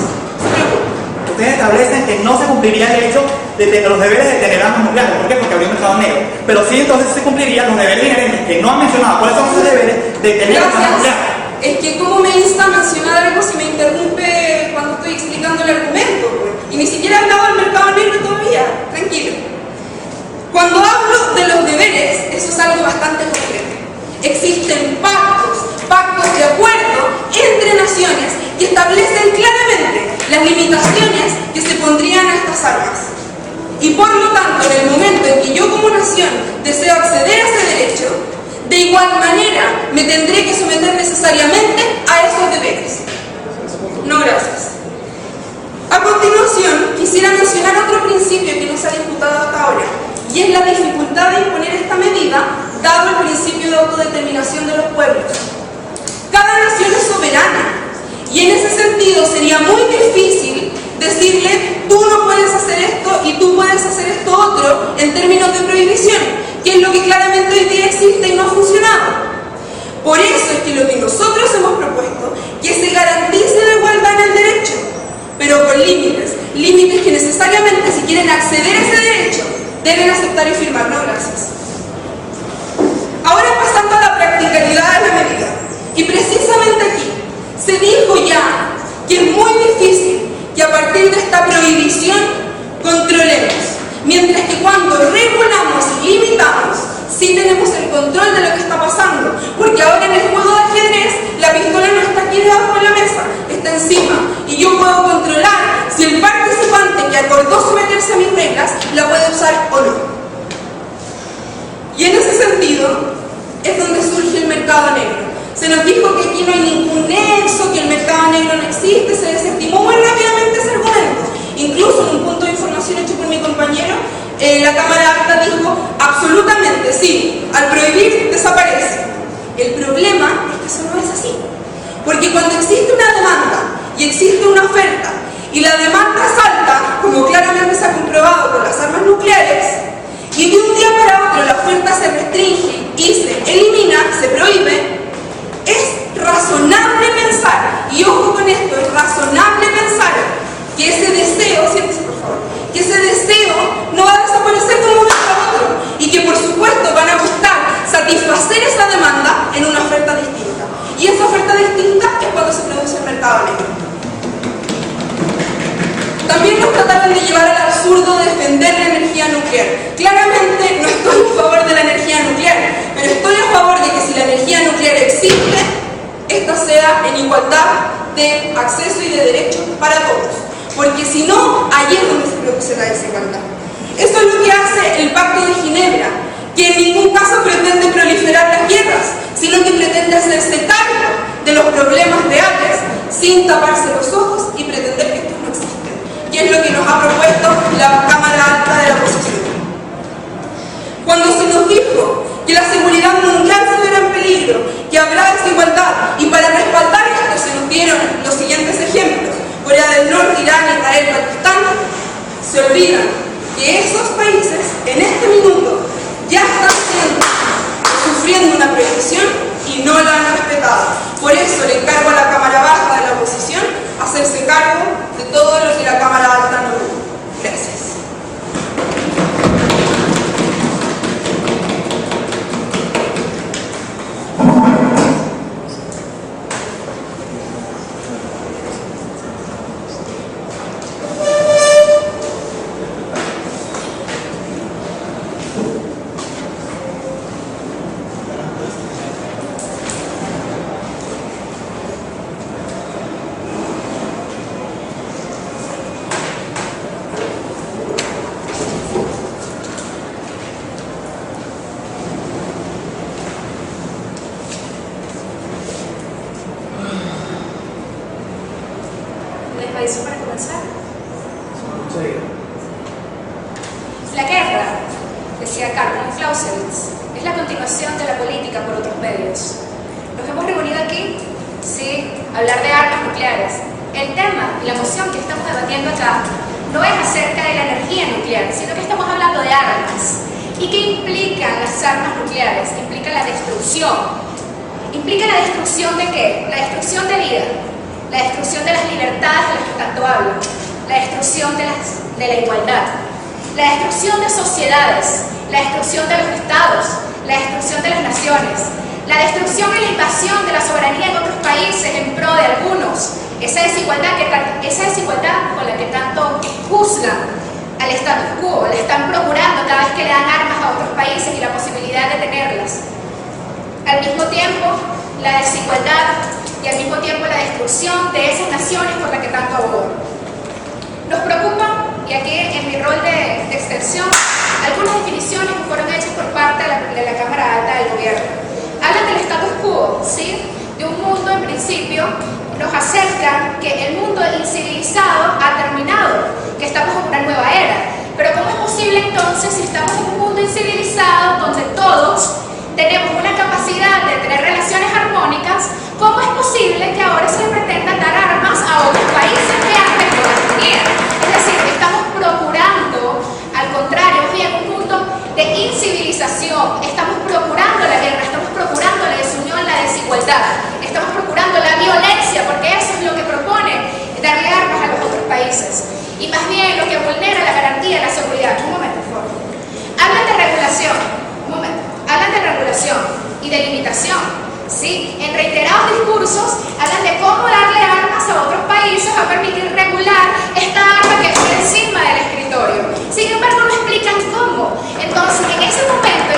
Ustedes establecen que no se cumpliría el hecho de los deberes de tener armas nucleares. ¿Por qué? Porque habría un mercado negro. Pero sí, entonces se cumplirían los deberes inherentes que no han mencionado. ¿Cuáles son esos deberes de tener armas nucleares? Es que como me insta a mencionar algo si me interrumpe cuando estoy explicando el argumento, pues. Y ni siquiera he hablado del mercado negro todavía, tranquilo. Cuando hablo de los deberes, eso es algo bastante concreto. Existen pactos de acuerdo entre naciones que establecen claramente las limitaciones que se pondrían a estas armas. Y por lo tanto, en el momento en que yo como nación deseo acceder a ese derecho, de igual manera me tendré que someter necesariamente a esos deberes. No, gracias. A continuación, quisiera mencionar otro principio que no se ha disputado hasta ahora, y es la dificultad de imponer esta medida, dado el principio de autodeterminación de los pueblos. Cada nación es soberana, y en ese sentido sería muy difícil decirle, tú no puedes hacer esto y tú puedes hacer esto otro, en términos de prohibición, que es lo que claramente hoy día existe y no ha funcionado. Por eso es que lo que nosotros hemos propuesto, que se garantice la igualdad en el derecho, pero con límites, límites que necesariamente si quieren acceder a ese derecho, deben aceptar y firmar. No, gracias. Ahora pasando a la practicalidad de la medida, y precisamente aquí se dijo ya que es muy difícil que a partir de esta prohibición controlemos, mientras que cuando regulamos y gritamos, sí tenemos el control de lo que está pasando, porque ahora en el juego de ajedrez la pistola no está aquí debajo de la mesa, está encima, y yo puedo controlar si el participante que acordó someterse a mis reglas la puede usar o no. Y en ese sentido es donde surge el mercado negro. Se nos dijo que aquí no hay ningún nexo, que el mercado negro no existe, se desestimó muy rápidamente ese argumento. Incluso en un punto de información hecho por mi compañero, la Cámara Alta dijo absolutamente sí, al prohibir desaparece. El problema es que eso no es así, porque cuando existe una demanda y existe una oferta y la demanda es alta, como claramente se ha comprobado con las armas nucleares, y de un día para otro la oferta se restringe y se elimina, se prohíbe, es razonable pensar, y ojo con esto, es razonable pensar que ese deseo, siéntese por favor, que ese deseo no va a desaparecer de un momento a otro y que por supuesto van a buscar satisfacer esa demanda en una oferta distinta. Y esa oferta distinta es cuando se produce el mercado negro. También nos trataron de llevar al absurdo de defender la energía nuclear. Claramente no estoy a favor de la energía nuclear, pero estoy a favor de que si la energía nuclear existe, esta sea en igualdad de acceso y de derechos para todos. Porque si no, allí es donde se produce la desigualdad. Eso es lo que hace el Pacto de Ginebra, que en ningún caso pretende proliferar las guerras, sino que pretende hacerse cargo de los problemas reales sin taparse los ojos y pretender que estos no existen, que es lo que nos ha propuesto la Cámara Alta de la Oposición. Cuando se nos dijo que la seguridad mundial se verá en peligro, que habrá desigualdad, y para respaldar esto se nos dieron los siguientes ejemplos: Corea del Norte, Irán, Israel, Pakistán. Se olvidan que esos países en este minuto ya están sufriendo una prohibición y no la han respetado. Por eso le encargo a la Cámara Baja de la Oposición hacerse cargo de todo lo que la Cámara Alta no dijo. Gracias. Eso para comenzar. Sí. La guerra, decía Carmen Clausewitz, es la continuación de la política por otros medios. Nos hemos reunido aquí, sí, a hablar de armas nucleares. El tema y la moción que estamos debatiendo acá no es acerca de la energía nuclear, sino que estamos hablando de armas. ¿Y qué implican las armas nucleares? Implica la destrucción. ¿Implica la destrucción de qué? La destrucción de vida. La destrucción de las libertades de las que tanto hablan, la destrucción de la igualdad, la destrucción de sociedades, la destrucción de los estados, la destrucción de las naciones, la destrucción y la invasión de la soberanía en otros países en pro de algunos, esa desigualdad con la que tanto juzgan al status quo, la están procurando cada vez que le dan armas a otros países y la posibilidad de tenerlas. Al mismo tiempo, la desigualdad y al mismo tiempo la destrucción de esas naciones por las que tanto abogan. Nos preocupa, y aquí en mi rol de extensión, algunas definiciones que fueron hechas por parte de la Cámara Alta del Gobierno. Hablan del status quo, ¿sí? De un mundo, en principio, nos acercan que el mundo incivilizado ha terminado, que estamos en una nueva era. Pero ¿cómo es posible entonces, si estamos en un mundo incivilizado donde todos tenemos una capacidad de tener relaciones armónicas, cómo es posible que ahora se le pretendan dar armas a otros países que antes no las tenían? Es decir, estamos procurando, al contrario, bien, un mundo de incivilización, estamos procurando la guerra, estamos procurando la desunión, la desigualdad, estamos procurando la violencia, porque eso es lo que propone darle armas a los otros países. Y más bien lo que vulnera la garantía de la seguridad. Un momento, por favor. Hablan de regulación, un momento. Hablan de regulación y de limitación, ¿sí? En reiterados discursos hablan de cómo darle armas a otros países a permitir regular esta arma que está encima del escritorio. Sin embargo, no explican cómo. Entonces, en ese momento,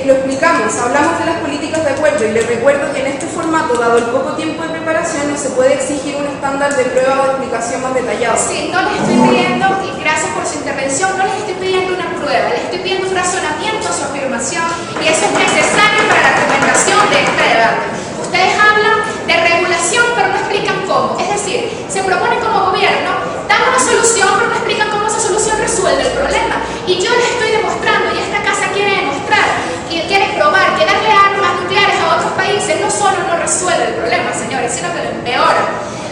lo explicamos, hablamos de las políticas de acuerdo y les recuerdo que en este formato, dado el poco tiempo de preparación, no se puede exigir un estándar de prueba o de explicación más detallado. Sí, no les estoy pidiendo, y gracias por su intervención, no les estoy pidiendo una prueba, les estoy pidiendo un razonamiento a su afirmación y eso es necesario para la argumentación de este debate. Ustedes hablan de regulación pero no explican cómo, es decir, se propone como gobierno, dan una solución pero no explican cómo esa solución resuelve el problema. Y yo les estoy demostrando, y esta casa quiere demostrar, y quiere probar que darle armas nucleares a otros países no solo no resuelve el problema, señores, sino que lo empeora.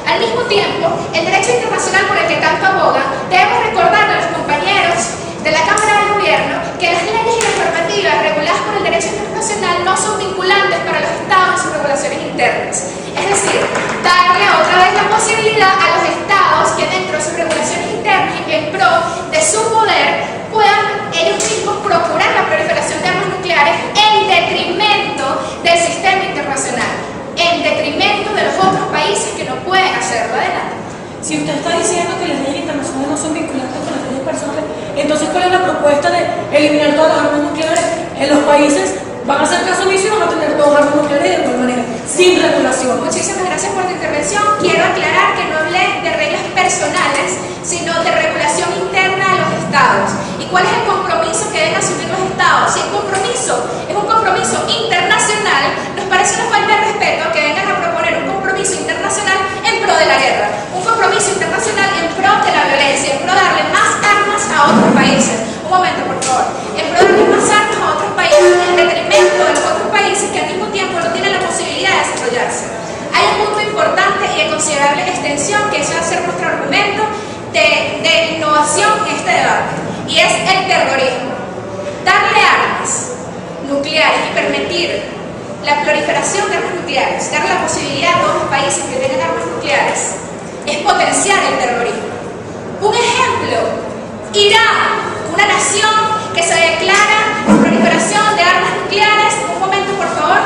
Al mismo tiempo, el derecho internacional por el que tanto aboga, debemos recordarle a los compañeros de la Cámara de Gobierno que las leyes y las normativas reguladas por el derecho internacional no son vinculantes para los estados en sus regulaciones internas. Es decir, darle otra vez la posibilidad a los estados que dentro de sus regulaciones internas y en pro de su poder puedan ellos mismos procurar la proliferación de armas nucleares en detrimento del sistema internacional, en detrimento de los otros países que no pueden hacerlo. Adelante. Si usted está diciendo que las leyes internacionales no son vinculantes con las leyes personales, entonces ¿cuál es la propuesta de eliminar todas las armas nucleares en los países? ¿Van a hacer caso omiso y van a tener todas las armas nucleares de alguna manera, sin regulación? Muchísimas gracias por tu intervención. Quiero aclarar que no hablé de reglas personales, sino de regulación interna de los estados. ¿Y cuál es el compromiso que deben asumir los estados? Si el compromiso es un compromiso internacional, nos parece una falta de respeto que vengan a proponer un compromiso internacional en pro de la guerra, un compromiso internacional en pro de la violencia, en pro de darle más armas a otros países. Un momento, por favor. En pro de darle más armas a otros países, en detrimento de los otros países que al mismo tiempo no tienen la posibilidad de desarrollarse. Hay un punto importante y de considerable extensión que ese va a ser nuestro argumento de innovación en este debate, y es el terrorismo. Darle armas nucleares y permitir la proliferación de armas nucleares, darle la posibilidad a todos los países que tengan armas nucleares, es potenciar el terrorismo. Un ejemplo, Irán, una nación que se declara en proliferación de armas nucleares. Un momento, por favor.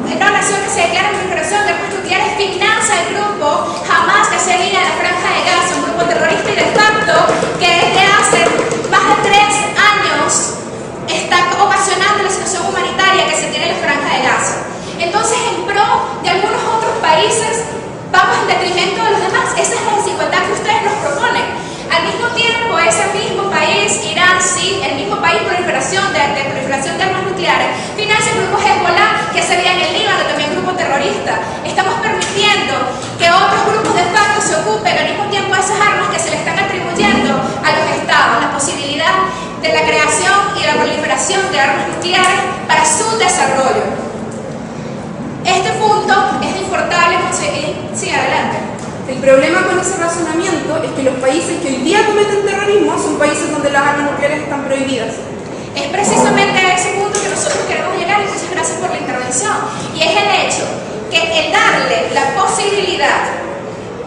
Una nación que se declara en proliferación de armas nucleares financia el grupo Hamas que se alía a la Franja de Gaza, un grupo terrorista y de facto que desde hace más de 3 años está ocasionando la situación humanitaria que se tiene en la Franja de Gaza. Entonces, en pro de algunos otros países, vamos en detrimento de los demás. Esa es la desigualdad que ustedes nos proponen. Al mismo tiempo, ese mismo país, Irán, sí, el mismo país de proliferación de armas nucleares, financia el grupo Hezbollah, que sería en el Líbano, también grupo terrorista. Estamos permitiendo que otros grupos de facto se ocupen al mismo tiempo de esas armas que se le están atribuyendo a los estados, la posibilidad de la creación y la proliferación de armas nucleares para su desarrollo. Este punto es importante conseguir. Sí, adelante. El problema con ese razonamiento es que los países que hoy día cometen terrorismo son países donde las armas nucleares están prohibidas. Es precisamente a ese punto que nosotros queremos llegar, y muchas gracias por la intervención. Y es el hecho que el darle la posibilidad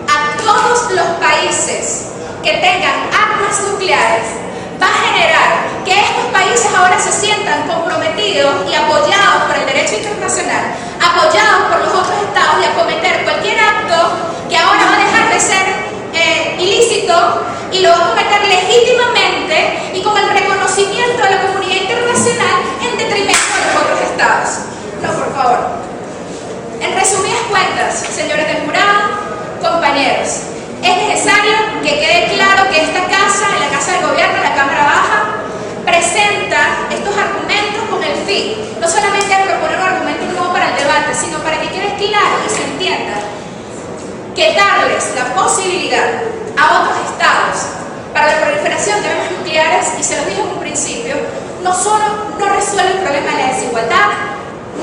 a todos los países que tengan armas nucleares va a generar que estos países ahora se sientan comprometidos y apoyados por el derecho internacional, apoyados por los otros estados y a cometer cualquier acto que ahora va a dejar de ser ilícito y lo va a cometer legítimamente y con el reconocimiento de la comunidad internacional en detrimento de los otros estados. No, por favor. En resumidas cuentas, señores del jurado, compañeros, es necesario que quede claro que esta casa, en la Casa del Gobierno, la Cámara Baja, presenta estos argumentos con el fin, no solamente de proponer un argumento nuevo para el debate, sino para que quede claro y se entienda que darles la posibilidad a otros estados para la proliferación de armas nucleares, y se los dije en un principio, no solo no resuelve el problema de la desigualdad,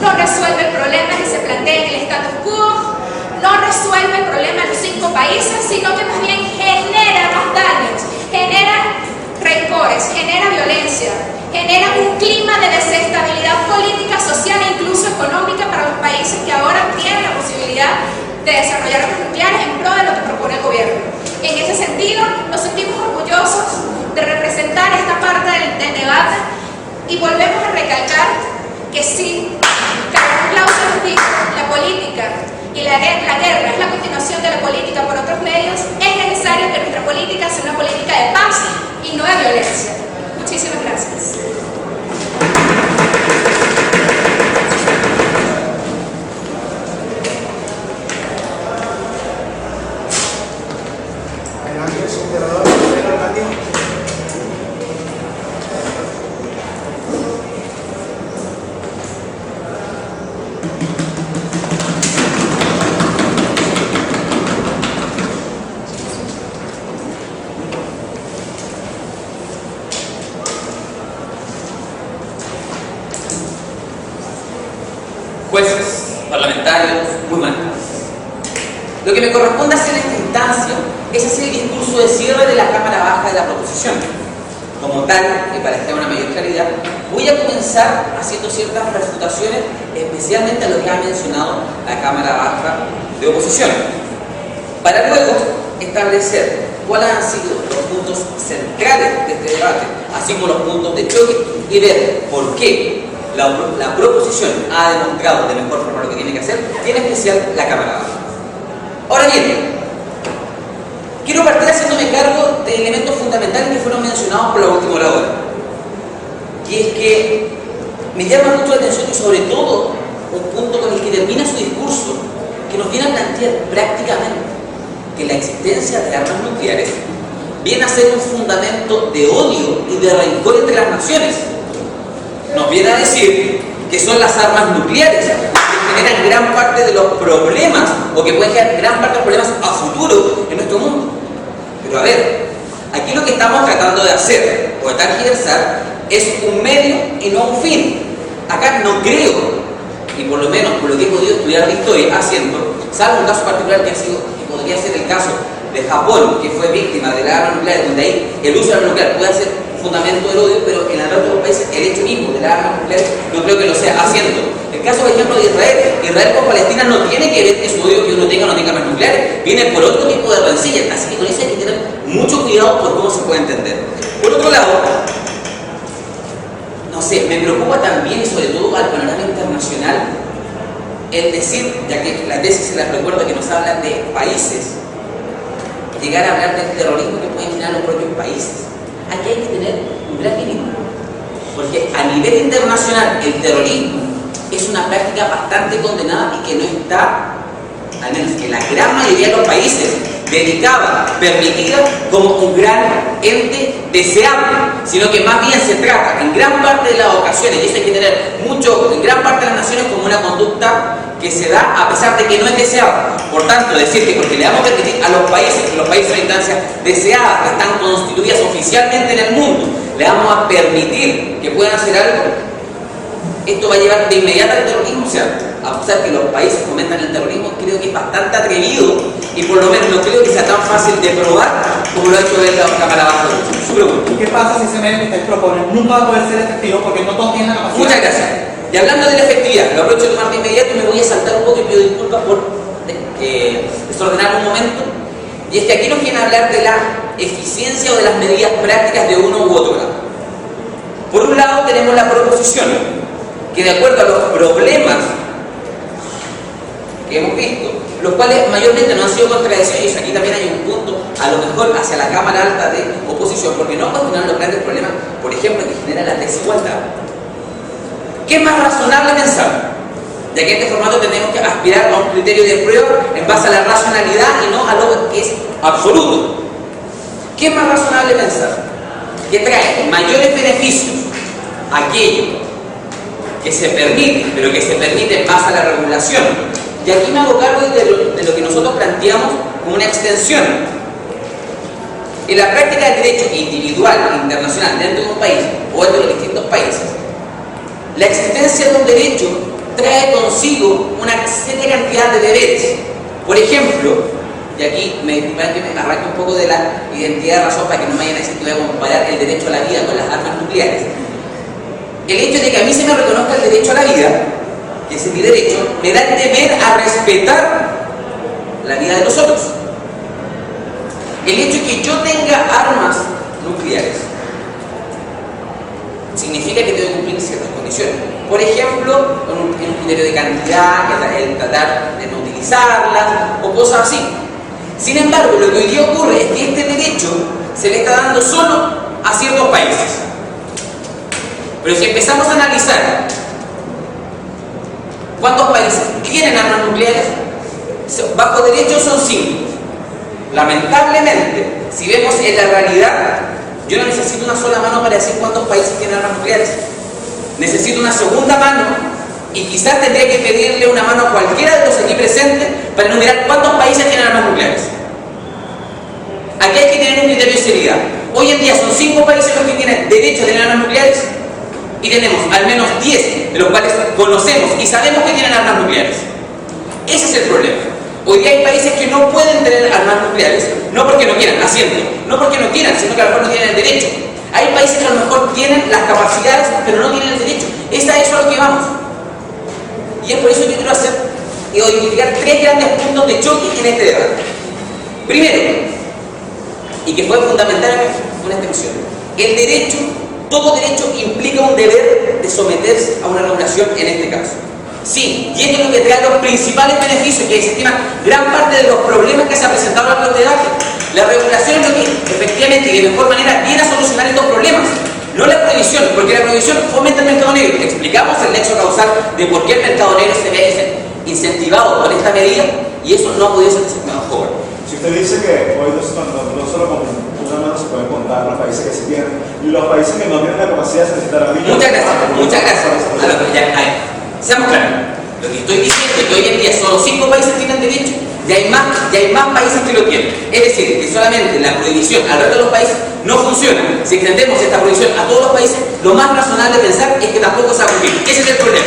no resuelve el problema que se plantea en el status quo, no resuelve el problema de los 5 países, sino que más bien genera más daños, genera rencores, genera violencia, genera un clima de desestabilidad política, social e incluso económica para los países que ahora tienen la posibilidad de desarrollar armas nucleares en pro de lo que propone el gobierno. En ese sentido, nos sentimos orgullosos de representar esta parte del debate y volvemos a recalcar que sí, Carlos Claudio nos dijo, la política y la guerra es la continuación de la política por otros medios. Es necesario que nuestra política sea una política de paz y no de violencia. Muchísimas gracias. Jueces, parlamentarios, muy marcados. Lo que me corresponde hacer en esta instancia es hacer el discurso de cierre de la Cámara Baja de la proposición. Como tal, y para que haya una mayor claridad, voy a comenzar haciendo ciertas refutaciones, especialmente a lo que ha mencionado la Cámara Baja de oposición, para luego establecer cuáles han sido los puntos centrales de este debate, así como los puntos de choque, y ver por qué la proposición ha demostrado de mejor forma lo que tiene que hacer, y en especial la Cámara Baja. Ahora bien, quiero partir haciéndome cargo de elementos fundamentales que fueron mencionados por la última oradora. Y es que me llama mucho la atención y sobre todo un punto con el que termina su discurso, que nos viene a plantear prácticamente que la existencia de armas nucleares viene a ser un fundamento de odio y de rencor entre las naciones. Nos viene a decir que son las armas nucleares que generan gran parte de los problemas o que pueden generar gran parte de los problemas a futuro en nuestro mundo. Pero a ver, aquí lo que estamos tratando de hacer o de tergiversar es un medio y no un fin. Acá no creo, y por lo menos por lo que he podido estudiar de historia haciendo, salvo un caso particular que podría ser el caso de Japón, que fue víctima de la arma nuclear, donde ahí el uso de la arma nuclear puede ser fundamento del odio, pero en el resto de los países el hecho mismo de la arma nuclear no creo que lo sea haciendo. El caso, por ejemplo, de Israel con Palestina no tiene que ver que su odio que uno tenga o no tenga armas nucleares, viene por otro tipo de rencillas, así que con eso hay que tener mucho cuidado por cómo se puede entender. Por otro lado, no sé, me preocupa también, y sobre todo al panorama internacional, el decir, ya que la tesis se las recuerdo que nos habla de países, llegar a hablar del terrorismo que pueden generar los propios países. Aquí hay que tener un gran límite, porque a nivel internacional el terrorismo es una práctica bastante condenada y que no está, al menos que la gran mayoría de los países, dedicada, permitida como un gran ente deseable, sino que más bien se trata en gran parte de las ocasiones, y eso hay que tener mucho, en gran parte de las naciones como una conducta que se da a pesar de que no es deseada. Por tanto, decir que porque le vamos a permitir a los países de instancias deseadas, que están constituidas oficialmente en el mundo, le vamos a permitir que puedan hacer algo, esto va a llevar de inmediato al terrorismo. O sea, a pesar que los países fomentan el terrorismo, creo que es bastante atrevido y por lo menos no creo que sea tan fácil de probar como lo ha hecho la Cámara Baja. Su pregunta. ¿Y qué pasa si ese medio que ustedes proponen nunca va a poder ser efectivo porque no todos tienen la capacidad? Muchas gracias. Y hablando de la efectividad, lo aprovecho de tomar de inmediato y me voy a saltar un poco y pido disculpas por desordenar un momento. Y es que aquí nos viene a hablar de la eficiencia o de las medidas prácticas de uno u otro lado. Por un lado tenemos la proposición, que de acuerdo a los problemas que hemos visto, los cuales mayormente no han sido contradicciones, aquí también hay un punto, a lo mejor hacia la Cámara Alta de oposición, porque no cuestionan los grandes problemas, por ejemplo, que genera la desigualdad. ¿Qué es más razonable pensar? Ya que en este formato tenemos que aspirar a un criterio de prueba en base a la racionalidad y no a lo que es absoluto. ¿Qué es más razonable pensar? Que trae mayores beneficios aquello que se permite, pero que se permite en base a la regulación. Y aquí me hago cargo de lo que nosotros planteamos como una extensión. En la práctica del derecho individual e internacional dentro de un país o dentro de distintos países, la existencia de un derecho trae consigo una seria cantidad de deberes. Por ejemplo, y aquí me arranco un poco de la identidad de razón para que no me vayan a decir que voy a comparar el derecho a la vida con las armas nucleares. El hecho de que a mí se me reconozca el derecho a la vida, que ese es mi derecho, me da el deber a respetar la vida de los otros. El hecho de que yo tenga armas nucleares significa que tengo que cumplir ciertas condiciones. Por ejemplo, en un criterio de cantidad, el tratar de no utilizarlas o cosas así. Sin embargo, lo que hoy día ocurre es que este derecho se le está dando solo a ciertos países. Pero si empezamos a analizar cuántos países tienen armas nucleares, bajo derecho son 5. Lamentablemente, si vemos en la realidad, yo no necesito una sola mano para decir cuántos países tienen armas nucleares. Necesito una segunda mano Y quizás tendría que pedirle una mano a cualquiera de los aquí presentes para enumerar cuántos países tienen armas nucleares. Aquí hay que tener un criterio de seriedad. Hoy en día son 5 países los que tienen derecho a tener armas nucleares y tenemos al menos 10 de los cuales conocemos y sabemos que tienen armas nucleares. Ese es el problema. Hoy día hay países que no pueden tener armas nucleares, no porque no quieran, asiento, no porque no quieran, sino que a lo mejor no tienen el derecho. Hay países que a lo mejor tienen las capacidades, pero no tienen el derecho. Es a eso a lo que vamos. Y es por eso que quiero hacer y identificar 3 grandes puntos de choque en este debate. Primero, y que fue fundamental en esta extensión, el derecho, todo derecho implica un deber de someterse a una regulación en este caso. Sí, y esto es lo que trae los principales beneficios que desestima gran parte de los problemas que se han presentado en los debates. La regulación es lo que efectivamente y de mejor manera viene a solucionar estos problemas. No la prohibición, porque la prohibición fomenta el mercado negro. Explicamos el nexo causal de por qué el mercado negro se ve incentivado por esta medida y eso no ha podido ser mejor. Si usted dice que hoy no solo con una mano se pueden contar los países que se tienen y los países que no tienen la capacidad de necesitar a Muchas gracias. Seamos claros. Lo que estoy diciendo es que hoy en día solo 5 países tienen derecho y hay más países que lo tienen. Es decir, que solamente la prohibición al resto de los países no funciona. Si extendemos esta prohibición a todos los países, lo más razonable pensar es que tampoco se va a cumplir. Ese es el problema.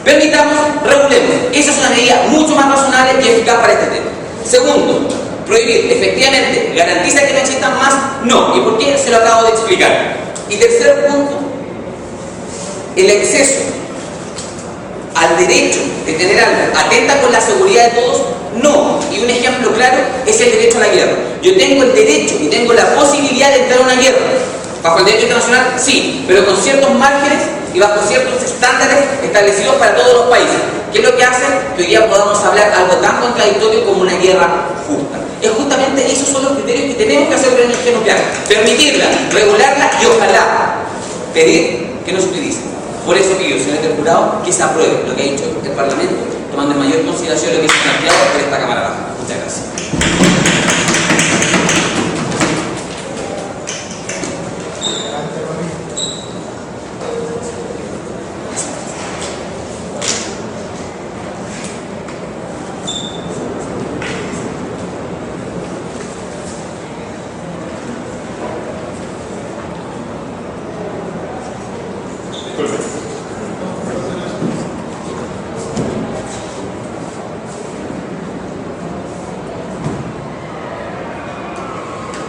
Permitamos, regulemos. Esa es una medida mucho más razonable y eficaz para este tema. Segundo, prohibir, efectivamente, ¿garantiza que no existan más? No. ¿Y por qué? Se lo acabo de explicar. Y tercer punto, el exceso al derecho de tener algo atenta con la seguridad de todos, no. Y un ejemplo claro es el derecho a la guerra. Yo tengo el derecho y tengo la posibilidad de entrar a una guerra. Bajo el derecho internacional, sí, pero con ciertos márgenes y bajo ciertos estándares establecidos para todos los países. ¿Qué es lo que hace que hoy día podamos hablar algo tan contradictorio como una guerra justa? Es justamente esos son los criterios que tenemos que hacer con la energía nuclear. Permitirla, regularla y ojalá pedir que no se utilice. Por eso pido, señor del jurado, que se apruebe lo que ha dicho el Parlamento, tomando en mayor consideración lo que se ha planteado por esta Cámara Baja. Muchas gracias.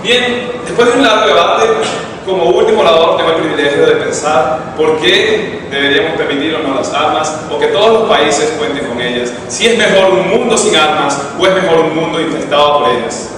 Bien, después de un largo debate, como último orador tengo el privilegio de pensar por qué deberíamos permitir o no las armas o que todos los países cuenten con ellas, si es mejor un mundo sin armas o es mejor un mundo infestado por ellas.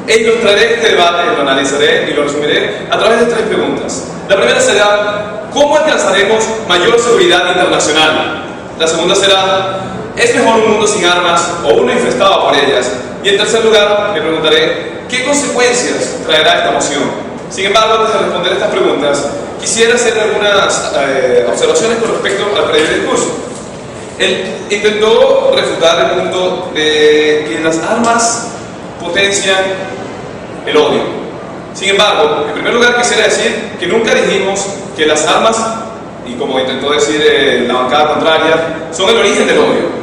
E ilustraré este debate, lo analizaré y lo resumiré a través de 3 preguntas. La primera será, ¿cómo alcanzaremos mayor seguridad internacional? La segunda será, ¿es mejor un mundo sin armas o uno infestado por ellas? Y en tercer lugar, le preguntaré, ¿qué consecuencias traerá esta moción? Sin embargo, antes de responder estas preguntas, quisiera hacer algunas observaciones con respecto al previo discurso. Él intentó refutar el punto de que las armas potencian el odio. Sin embargo, en primer lugar quisiera decir que nunca dijimos que las armas, y como intentó decir la bancada contraria, son el origen del odio.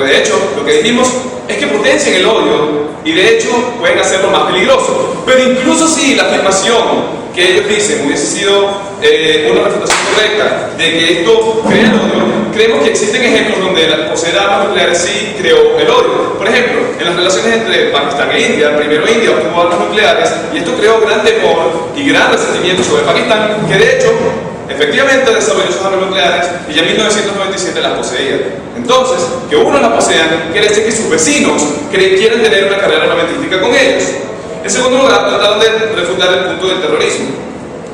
De hecho, lo que dijimos es que potencian el odio y de hecho pueden hacerlo más peligroso. Pero incluso si la afirmación que ellos dicen hubiese sido una refutación correcta de que esto crea el odio, creemos que existen ejemplos donde poseer armas nucleares sí creó el odio. Por ejemplo, en las relaciones entre Pakistán e India, primero India obtuvo armas nucleares y esto creó gran temor y gran resentimiento sobre Pakistán, que de hecho efectivamente desarrolló sus armas nucleares y ya en 1997 las poseía. Entonces, que uno las posean quiere decir que sus vecinos quieren tener una carrera armamentística con ellos. En segundo lugar, trataron de refutar el punto del terrorismo.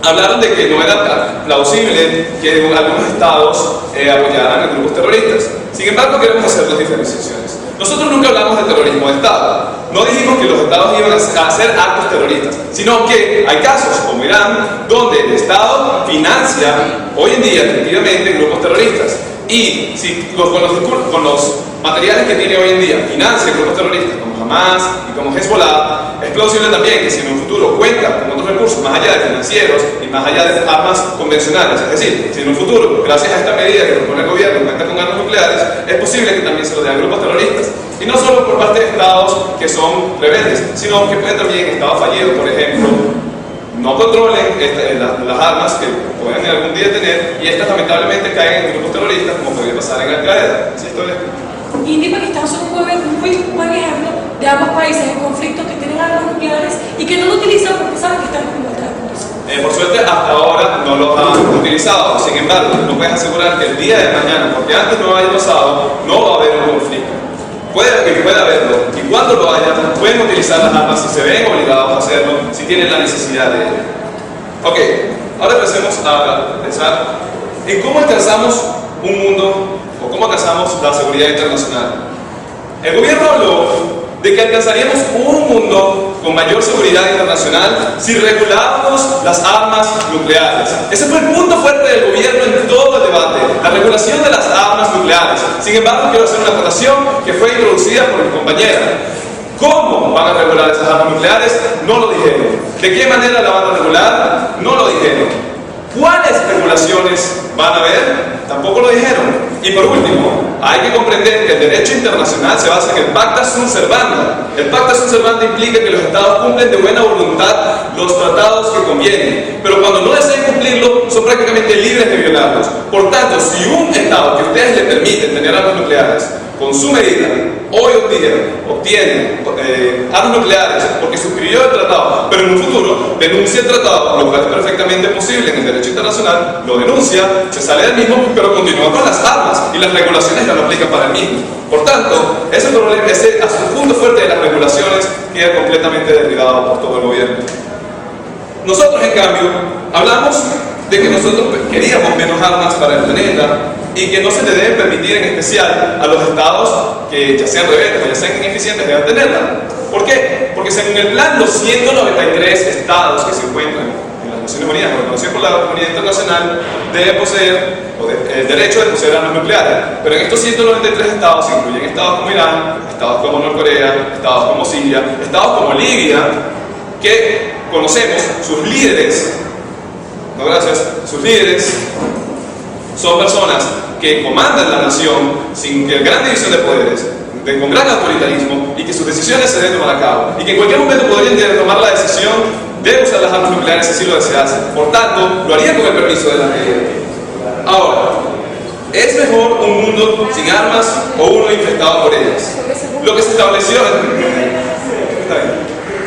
Hablaron de que no era plausible que algunos estados apoyaran a grupos terroristas. Sin embargo, queremos hacer dos diferenciaciones. Nosotros nunca hablamos de terrorismo de Estado. No dijimos que los estados iban a hacer actos terroristas, sino que hay casos como Irán, donde el Estado financia hoy en día efectivamente grupos terroristas. Y si con los materiales que tiene hoy en día financia grupos terroristas como Hamas y como Hezbollah, es plausible también que si en un futuro cuenta con otros recursos más allá de financieros y más allá de armas convencionales, es decir, si en un futuro, gracias a esta medida que propone el gobierno, cuenta con armas nucleares, es posible que también se lo den a grupos terroristas. Y no solo por parte de estados que son rebeldes, sino que pueden también estados fallidos, por ejemplo, no controlen las armas que pueden algún día tener, y estas lamentablemente caen en grupos terroristas, como podría pasar en Al-Qaeda. ¿Sí, esto es? India y Pakistán son un muy buen ejemplo de ambos países en conflicto que tienen armas nucleares y que no lo utilizan porque saben que están en igualdad de condiciones. Por suerte hasta ahora no lo han utilizado, sin embargo, no puedes asegurar que el día de mañana, porque antes no haya pasado, no va a haber un conflicto. Puede que pueda haberlo, y cuando lo haya, pueden utilizar las armas si se ven obligados a hacerlo, si tienen la necesidad de ello. Ok, ahora empecemos a pensar en cómo alcanzamos un mundo, o cómo alcanzamos la seguridad internacional. El gobierno habló de que alcanzaríamos un mundo con mayor seguridad internacional si regulábamos las armas nucleares. Ese fue el punto fuerte del gobierno en todo el debate, la regulación de las armas nucleares. Sin embargo, quiero hacer una acotación que fue introducida por mi compañera. ¿Cómo van a regular esas armas nucleares? No lo dijeron. ¿De qué manera la van a regular? No lo dijeron. ¿Cuáles regulaciones van a haber? Tampoco lo dijeron. Y por último, hay que comprender que el derecho internacional se basa en el pacta sunt servanda. El pacta sunt servanda implica que los estados cumplen de buena voluntad los tratados que convienen, pero cuando no deseen cumplirlo, son prácticamente libres de violarlos. Por tanto, si un estado que ustedes le permiten tener armas nucleares, con su medida, hoy en día obtiene armas nucleares porque suscribió el tratado, pero en un futuro denuncia el tratado, lo cual es perfectamente posible en el derecho internacional, lo denuncia, se sale del mismo, pero continúa con las armas y las regulaciones ya lo aplican para el mismo. Por tanto, ese punto fuerte de las regulaciones queda completamente derribado por todo el gobierno. Nosotros, en cambio, hablamos de que nosotros queríamos menos armas para el planeta y que no se le debe permitir en especial a los estados que ya sean rebeldes o ya sean ineficientes deban tenerla. ¿Por qué? Porque según el plan, los 193 estados que se encuentran en las Naciones Unidas, reconocidos por la comunidad internacional, deben poseer el derecho de poseer armas nucleares. Pero en estos 193 estados se incluyen estados como Irán, estados como Norcorea, estados como Siria, estados como Libia, que conocemos sus líderes. No, gracias. Sus líderes son personas que comandan la nación sin gran división de poderes, con gran autoritarismo, y que sus decisiones se deben tomar a cabo, y que en cualquier momento podrían tomar la decisión de usar las armas nucleares si así lo deseasen. Por tanto, lo harían con el permiso de la ley. Ahora, ¿es mejor un mundo sin armas o uno infectado por ellas? Lo que se estableció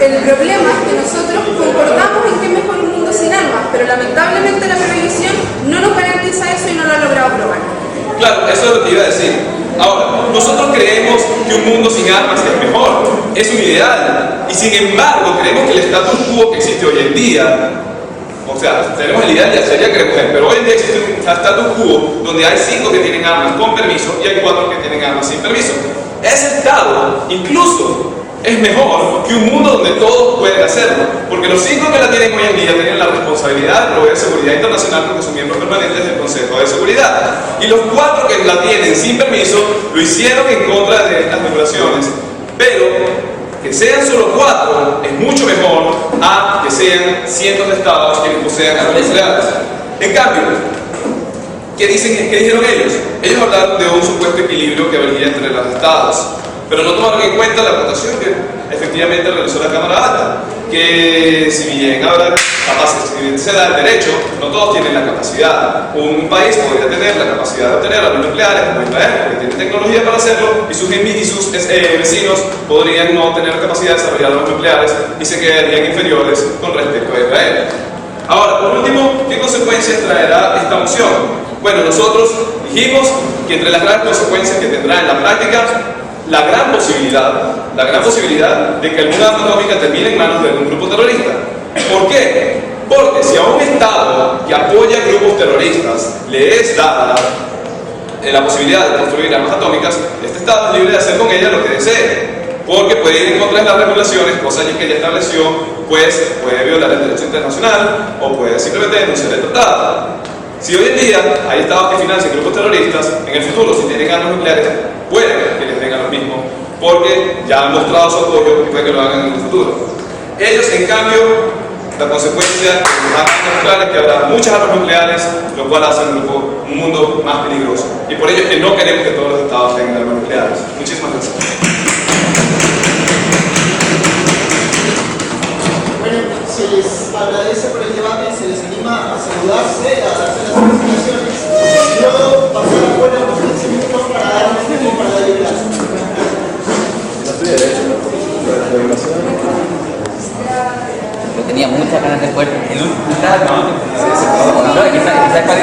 El problema es que nosotros concordamos en que es mejor un mundo sin armas, pero lamentablemente la prohibición no nos garantiza eso y no lo ha logrado probar. Claro, eso es lo que iba a decir. Ahora, nosotros creemos que un mundo sin armas es mejor, es un ideal, y sin embargo creemos que el status quo que existe hoy en día, o sea, tenemos el ideal de hacer ya que recoger, pero hoy en día existe un status quo donde hay 5 que tienen armas con permiso y hay 4 que tienen armas sin permiso. Ese estado, incluso, es mejor que un mundo donde todos pueden hacerlo, porque los 5 que la tienen hoy en día tienen la responsabilidad de proveer seguridad internacional porque son miembros permanentes del Consejo de Seguridad, y los 4 que la tienen sin permiso lo hicieron en contra de estas regulaciones, pero que sean solo 4 es mucho mejor a que sean cientos de estados quienes posean armas nucleares. En cambio, ¿qué dijeron ellos? Ellos hablaron de un supuesto equilibrio que habría entre los estados, pero no tomaron en cuenta la votación que efectivamente realizó la Cámara Alta, que si bien ahora se da el derecho, no todos tienen la capacidad. Un país podría tener la capacidad de obtener armas nucleares, como Israel, porque tiene tecnología para hacerlo, y sus vecinos podrían no tener la capacidad de desarrollar armas nucleares y se quedarían inferiores con respecto a Israel. Ahora, por último, ¿qué consecuencias traerá esta moción? Bueno, nosotros dijimos que entre las grandes consecuencias que tendrá en la práctica, la gran posibilidad de que alguna arma atómica termine en manos de algún grupo terrorista. ¿Por qué? Porque si a un Estado que apoya grupos terroristas le es dada la posibilidad de construir armas atómicas, este Estado es libre de hacer con ellas lo que desee, porque puede ir en contra de las regulaciones, cosa que ya estableció, pues puede violar el derecho internacional o puede simplemente denunciar el tratado. Si hoy en día hay estados que financian grupos terroristas, en el futuro, si tienen armas nucleares, puede que les den a los mismos, porque ya han mostrado su apoyo y puede que lo hagan en el futuro. Ellos, en cambio, La consecuencia de más armas nucleares es que habrá muchas armas nucleares, lo cual hace un mundo más peligroso. Y por ello es que no queremos que todos los estados tengan armas nucleares. Muchísimas gracias. Bueno, se les agradece por el debate, se les anima a saludarse, a hacer las presentaciones y luego pasar a buena unos 15 minutos para dar un tiempo para la liberación. Yo tenía muchas ganas de poder. El último. No, quizás cuál era